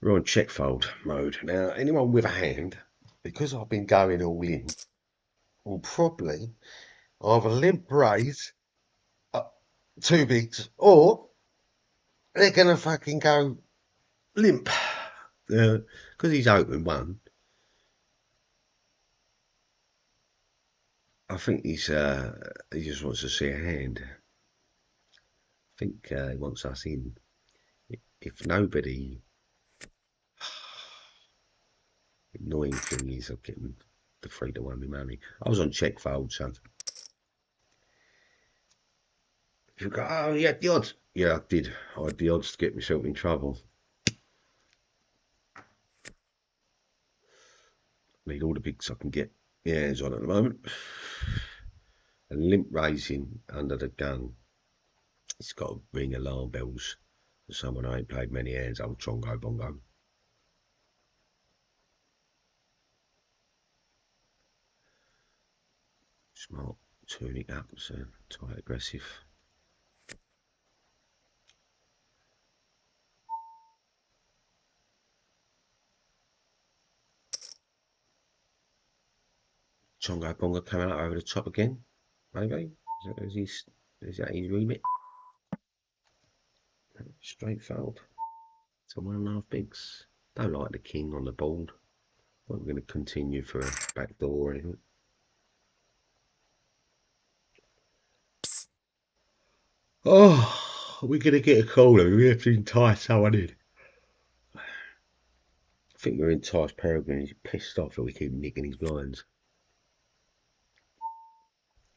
We're on check fold mode. Now, anyone with a hand, because I've been going all in, will probably either limp raise up 2 bigs, or they're going to fucking go limp. Because he's open one. I think he just wants to see a hand. I think he wants us in. If nobody... Annoying thing is I'm getting the 3-1 me money. I was on check fold, so... You go, oh, you had the odds. Yeah, I did. I had the odds to get myself in trouble. Need all the bigs I can get my hands on at the moment. And limp raising under the gun. It's got to ring alarm bells for someone I ain't played many hands. Old Chongo Bongo. Smart, turning up, so tight aggressive. Chongo Bongo coming out over the top again, maybe? Is that his remit? Straight fold. So 1.5 bigs. Don't like the king on the board. We're going to continue for a back door or anything. Oh, we're going to get a call. We have to entice someone in. I think we're enticed Peregrine. He's pissed off that we keep nicking his blinds.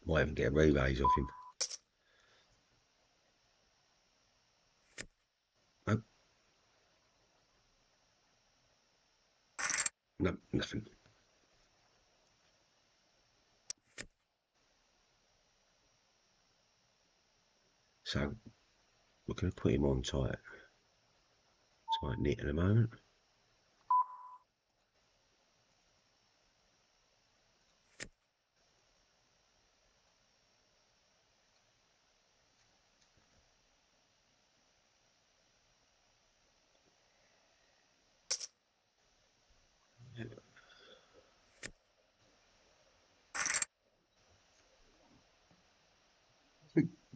Might even get a re-raise off him. Nope. No, nothing. So we're going to put him on tight knit at the moment.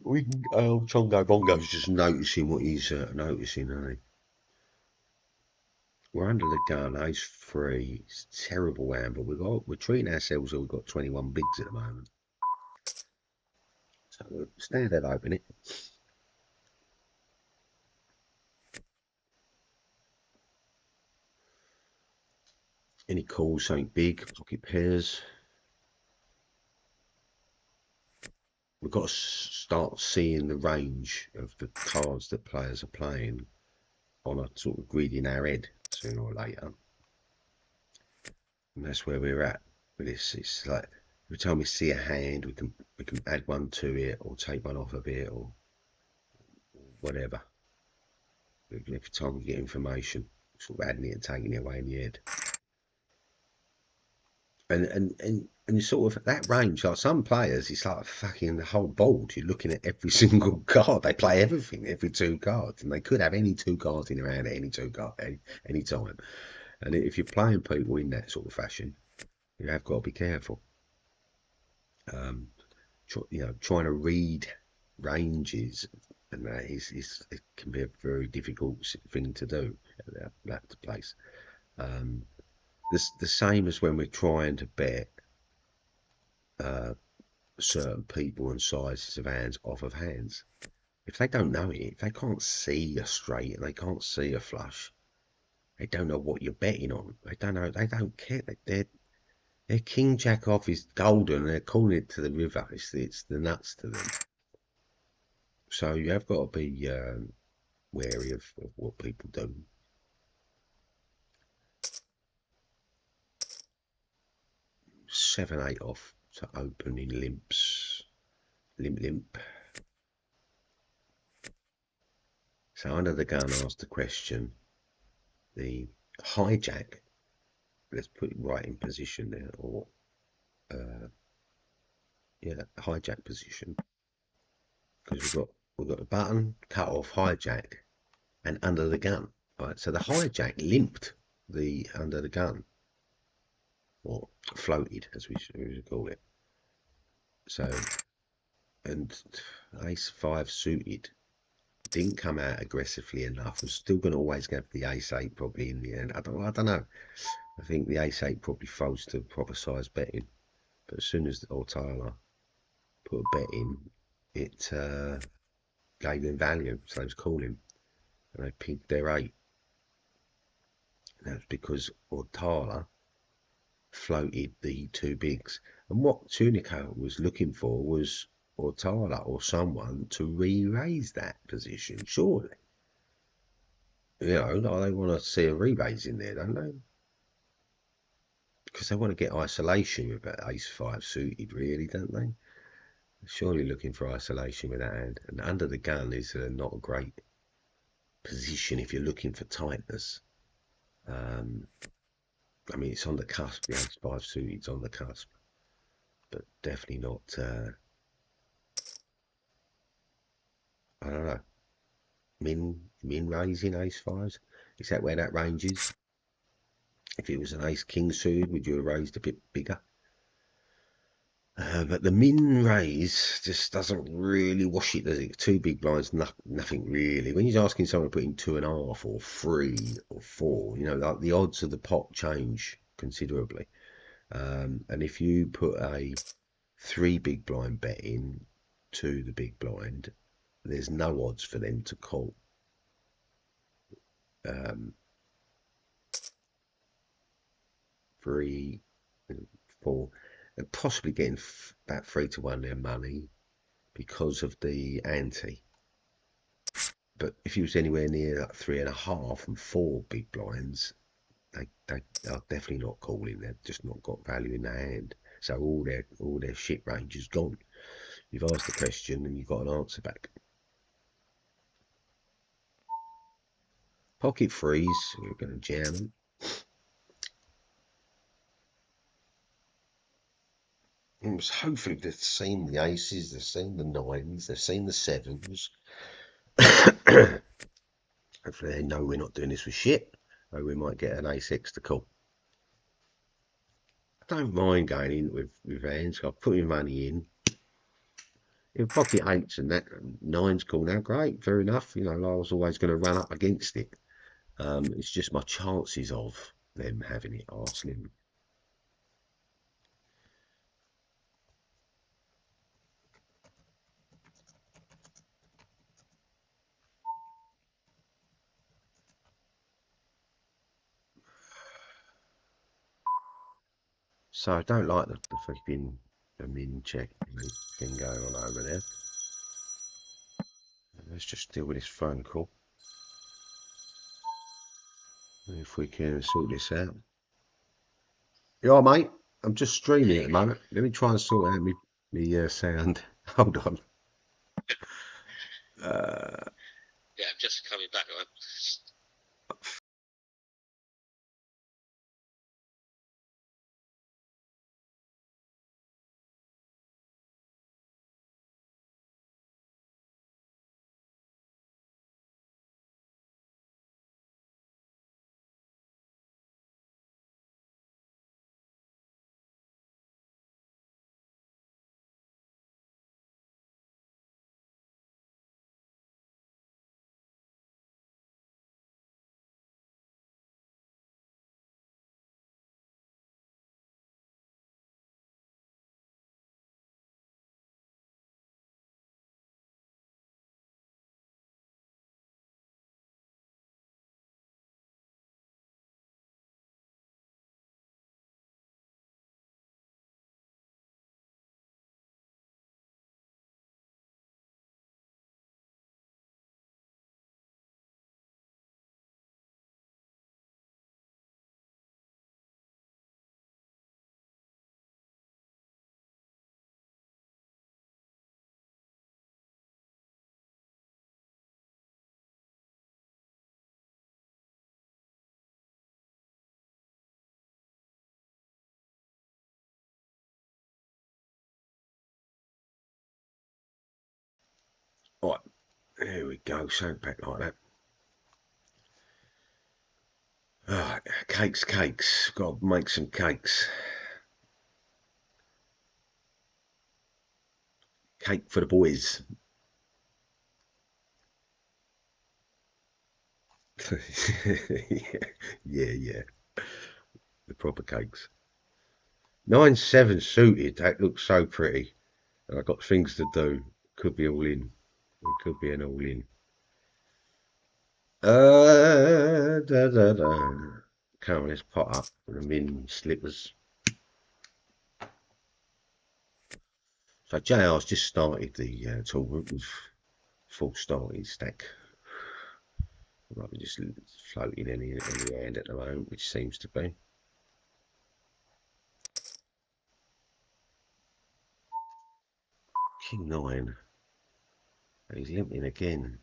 We can, Chongo Bongo's just noticing what he's noticing, isn't he? We're under the gun, ace 3. It's a terrible hand, but we're treating ourselves like we've got 21 bigs at the moment. So we'll stand that open it. Any calls, something big, pocket pairs. We've got to start seeing the range of the cards that players are playing on a sort of grid in our head sooner or later. And that's where we're at with this. It's like every time we see a hand, we can add one to it or take one off of it or whatever. Every time we get information, sort of adding it and taking it away in the head. And sort of that range, like some players, it's like fucking the whole board. You're looking at every single card. They play everything, every 2 cards, and they could have any 2 cards in their hand at any any time. And if you're playing people in that sort of fashion, you have got to be careful. Trying to read ranges and that it can be a very difficult thing to do at that place. The same as when we're trying to bet certain people and sizes of hands off of hands. If they don't know it, if they can't see a straight and they can't see a flush, they don't know what you're betting on. They don't know. They don't care. Their king jack off is golden. And they're calling it to the river. It's the nuts to them. So you have got to be wary of what people do. Seven, eight off to open in limps. Limp. So under the gun asked the question. The hijack. Let's put it right in position there, or yeah, hijack position. Because we've got the button, cut off, hijack, and under the gun. Right, so the hijack limped the under the gun, or floated, as we should call it. So, and ace five suited didn't come out aggressively enough. I'm still going to always have the ace eight probably in the end. I don't know. I think the ace eight probably folds to proper size betting, but as soon as Ortala put a bet in, it gave them value, so they was calling, and they picked their eight. And that's because Ortala floated the two bigs. And what Tunica was looking for was Ortala or someone to re-raise that position, surely. You know, they want to see a re-raise in there, don't they? Because they want to get isolation with that ace five suited, really, don't they? Surely looking for isolation with that hand. And under the gun is not a great position if you're looking for tightness. I mean, it's on the cusp. The ace five suited's on the cusp, but definitely not. I don't know. Min raising ace fives. Is that where that range is? If it was an ace king suited, would you have raised a bit bigger? But the min raise just doesn't really wash it, does it? Two big blinds, nothing really. When you're asking someone to put in 2.5 or 3 or 4, you know, like the odds of the pot change considerably. And if you put a 3 big blind bet in to the big blind, there's no odds for them to call. 3, 4, and possibly getting about 3-1 their money because of the ante. But if you was anywhere near like 3.5 and 4 big blinds, they are definitely not calling. They've just not got value in their hand. So all their shit range is gone. You've asked the question and you've got an answer back. Pocket freeze, we're going to jam them. Hopefully they've seen the aces, they've seen the nines, they've seen the sevens. Hopefully they know we're not doing this with shit, or we might get an ace X to call. I don't mind going in with hands. I've put my money in. If pocket eights and that nines call now, great, fair enough. You know, I was always going to run up against it. It's just my chances of them having it are slim. So I don't like the flipping the min check thing going on over there. Let's just deal with this phone call. If we can sort this out. Yeah, mate. I'm just streaming at the moment. Let me try and sort out me sound. Hold on. Yeah, I'm just coming back. There we go, something back like that. Alright, cakes. Got to make some cakes. Cake for the boys. yeah. The proper cakes. 9-7 suited. That looks so pretty. I've got things to do. Could be all in. It could be an all in. Come on, let's pot up. I'm in slippers. So JR's just started the tournament with full starting stack. Might be just floating in the hand at the moment, which seems to be. King 9. And he's limping again.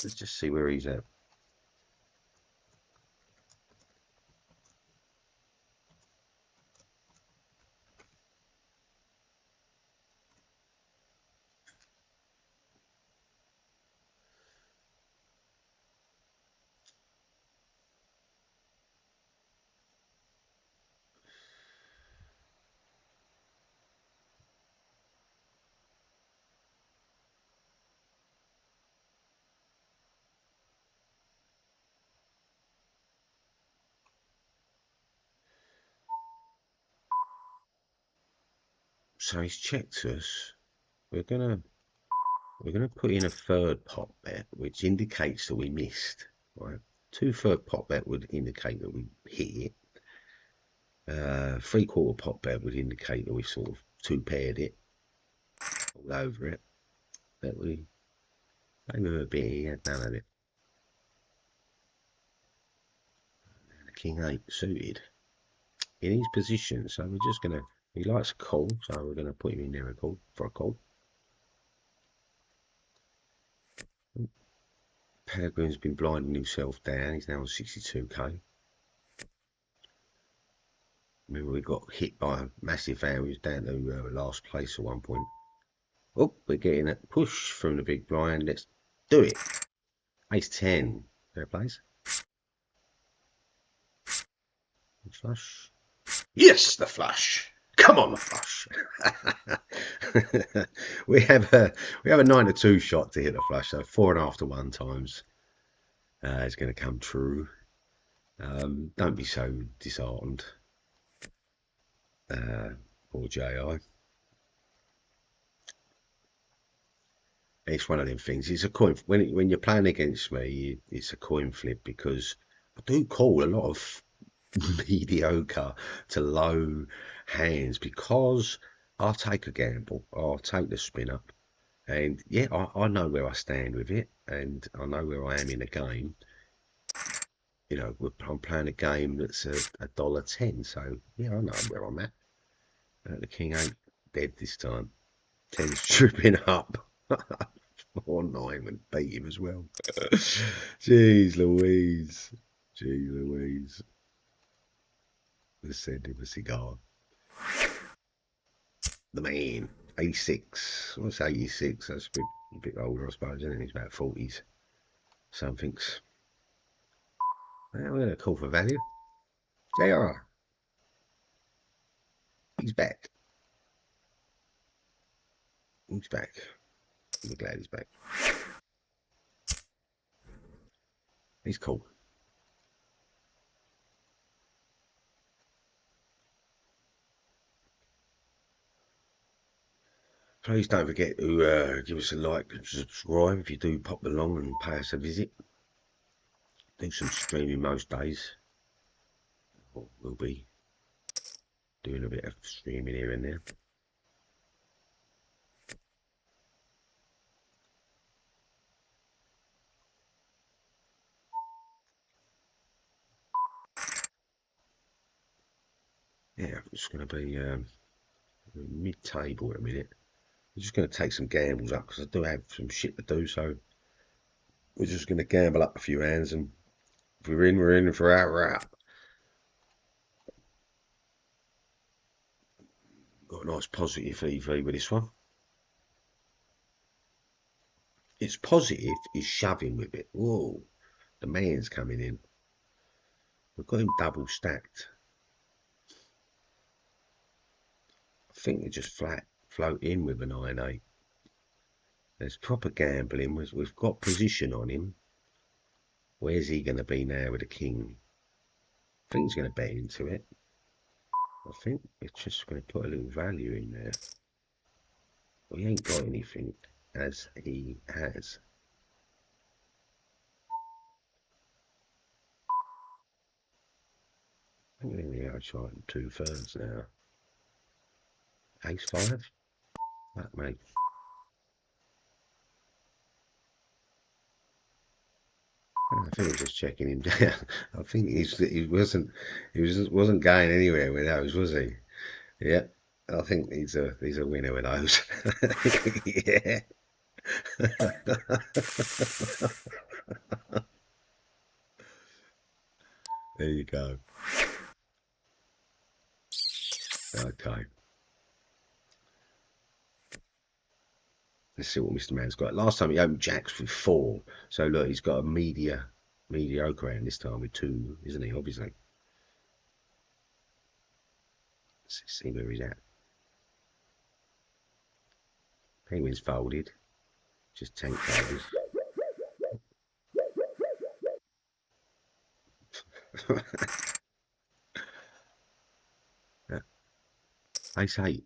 Let's just see where he's at. So he's checked us. We're gonna put in a third pot bet, which indicates that we missed. Right, 2 third pot bet would indicate that we hit it. 3/4 pot bet would indicate that we sort of 2-paired it all over it. But we gave him a bit. He had none of it. And the King 8 suited in his position, so we're just gonna. He likes a call, so we're gonna put him in there for a call. Peregrine's been blinding himself down. He's now on 62k. Remember, we got hit by a massive fan. We was down to last place at one point. Oh, we're getting a push from the big blind. Let's do it. Ace 10. Fair plays. Flush. Yes, the flush. Come on, the flush. we have a 9-2 shot to hit a flush, so 4.5 to 1 times is going to come true. Don't be so disheartened, poor JI. It's one of them things. It's a coin when you're playing against me. It's a coin flip because I do call a lot of mediocre to low hands because I'll take a gamble. I'll take the spin up, and yeah, I know where I stand with it, and I know where I am in the game. You know, I'm playing a game that's $1.10, so yeah, I know where I'm at. The King ain't dead this time. 10's tripping up. 4-9 and beat him as well. Jeez Louise. Let's send him a cigar. The man. 86. What's 86? That's a bit older, I suppose, isn't it? He's about 40s. Something's. Well, we're going to call for value. JR. He's back. He's back. I'm glad he's back. He's cool. Please don't forget to give us a like and subscribe if you do pop along and pay us a visit. Do some streaming most days. We'll be doing a bit of streaming here and there. Yeah, it's going to be mid-table in a minute. We're just going to take some gambles up because I do have some shit to do, so we're just going to gamble up a few hands, and if we're in, we're in. If we're out, we're out. Got a nice positive EV with this one. It's positive, he's shoving with it. Whoa, the man's coming in. We've got him double stacked. I think they just flat float in with a 9-8. There's proper gambling. We've got position on him. Where's he going to be now with a king? I think he's going to bet into it. I think it's just going to put a little value in there. We ain't got anything as he has. I think we're going to try 2/3 now. Ace 5? That mate. I think he's just checking him down. I think he wasn't going anywhere with those, was he? Yeah. I think he's a winner with those. Yeah. There you go. Okay. Let's see what Mr. Man's got. Last time he opened jacks with 4. So look, he's got a mediocre hand this time with 2, isn't he? Obviously. Let's see where he's at. Penguin's folded. Just tank folders. Ace 8.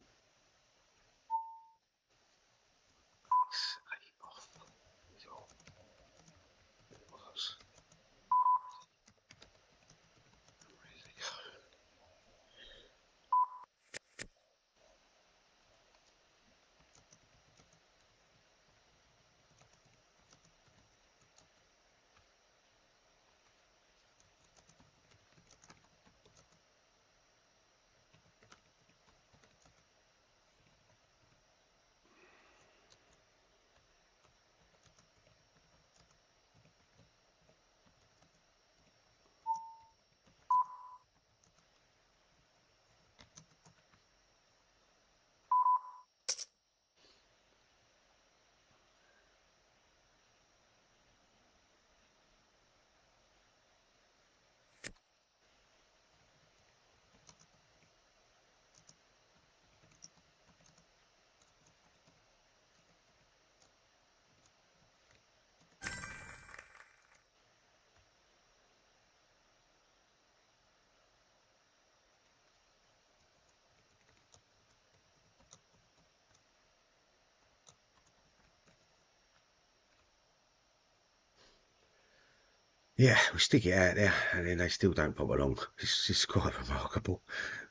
Yeah, we stick it out there, and then they still don't pop along. It's just quite remarkable.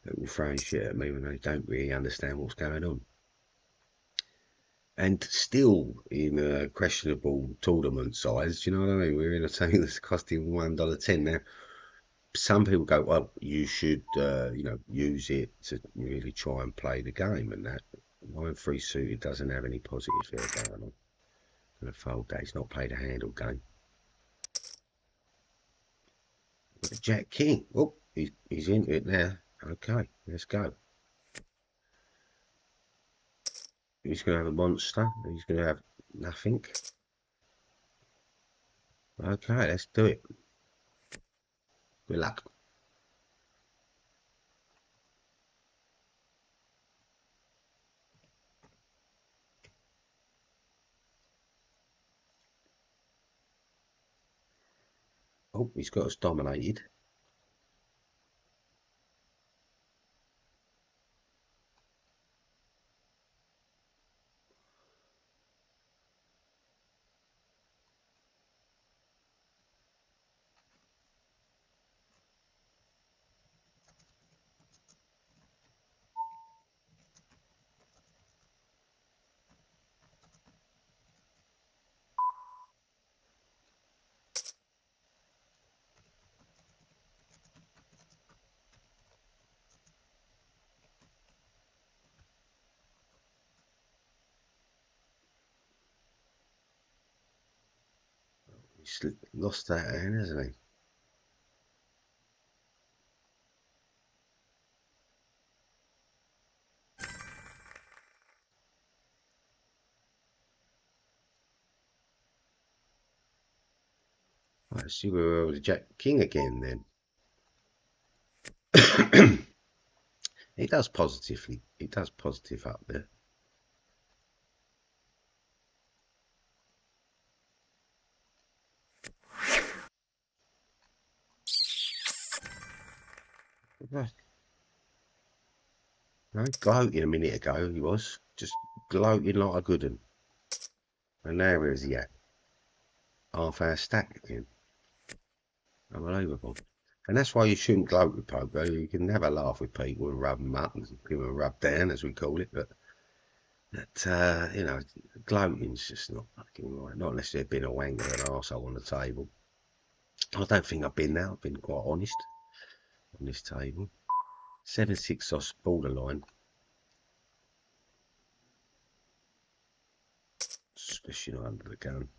They're all throwing shit at me when they don't really understand what's going on. And still in questionable tournament size, do you know what I mean? We're in a team that's costing $1.10 now. Some people go, well, you should, use it to really try and play the game, and that. Mine free suited doesn't have any positives there going on. I'm going to fold that. He's not played a handle game. Jack King. Oh, he's into it now. Okay, let's go. He's going to have a monster. He's going to have nothing. Okay, let's do it. Good luck. Oh, he's got us dominated. He's lost that hand, hasn't he? see we're with Jack King again then. It does positively. It does positive up there. No, gloating a minute ago he was. Just gloating like a good one. And now where's he at? Half hour stack again. Unbelievable. And that's why you shouldn't gloat with poker. You can have a laugh with people and rub them up and give them a rub down, as we call it. But that, you know, gloating's just not fucking right. Not unless they've been a wanker and an arsehole on the table. I don't think I've been there. I've been quite honest on this table. 7-6 sauce borderline. Especially not under the gun.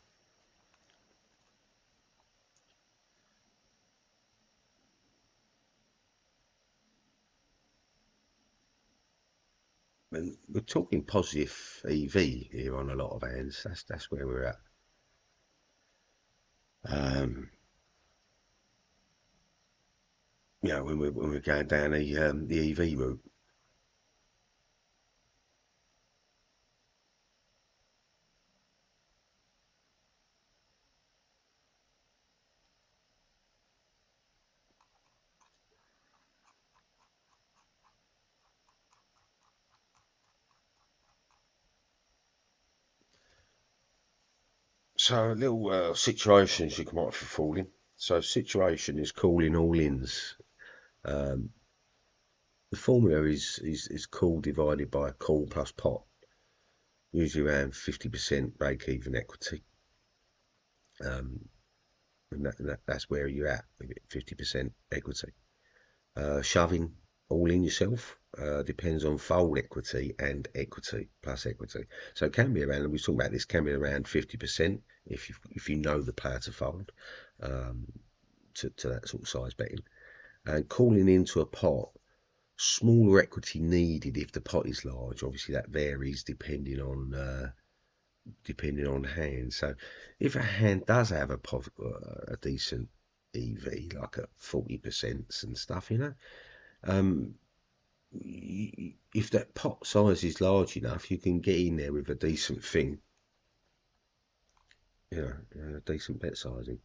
And we're talking positive EV here on a lot of hands. That's where we're at. You know, when we're going down the EV route. So a little situations you come out for falling. So situation is calling all ins. Um, the formula is call divided by call plus pot, usually around 50% break even equity. And that's where you're at with it, 50% equity. Shoving all in yourself depends on fold equity and equity plus equity. So it can be around, and we talked about this, can be around 50% if you know the player to fold to that sort of size betting. And calling into a pot, smaller equity needed if the pot is large. Obviously that varies depending on hand. So if a hand does have a decent EV, like at 40% and stuff, you know, if that pot size is large enough, you can get in there with a decent thing, you know, a decent bet sizing.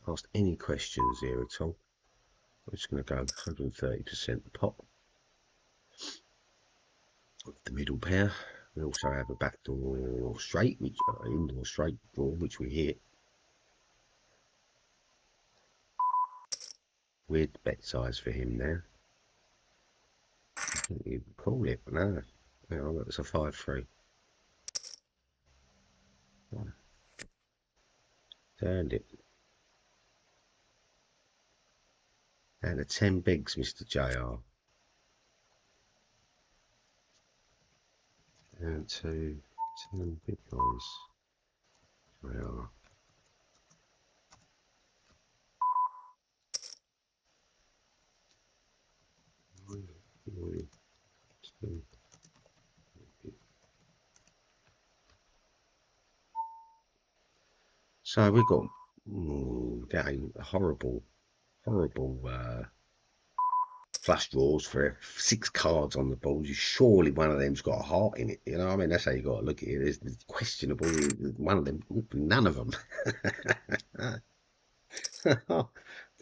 Asked any questions here at all? I'm just going to go 130% pot. The middle pair. We also have a backdoor straight, which indoor straight draw, which we hit. Weird bet size for him now. I think you'd call it, but no. Yeah, it's a 5-3. Turned it. And a 10 bigs, Mr. JR. And 10 big guys. JR. So we got getting horrible flush draws for 6 cards on the board. Surely one of them's got a heart in it. You know what I mean? That's how you got to look at it. It's questionable. One of them, none of them.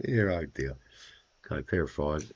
Dear, oh dear. Okay, pair of 5.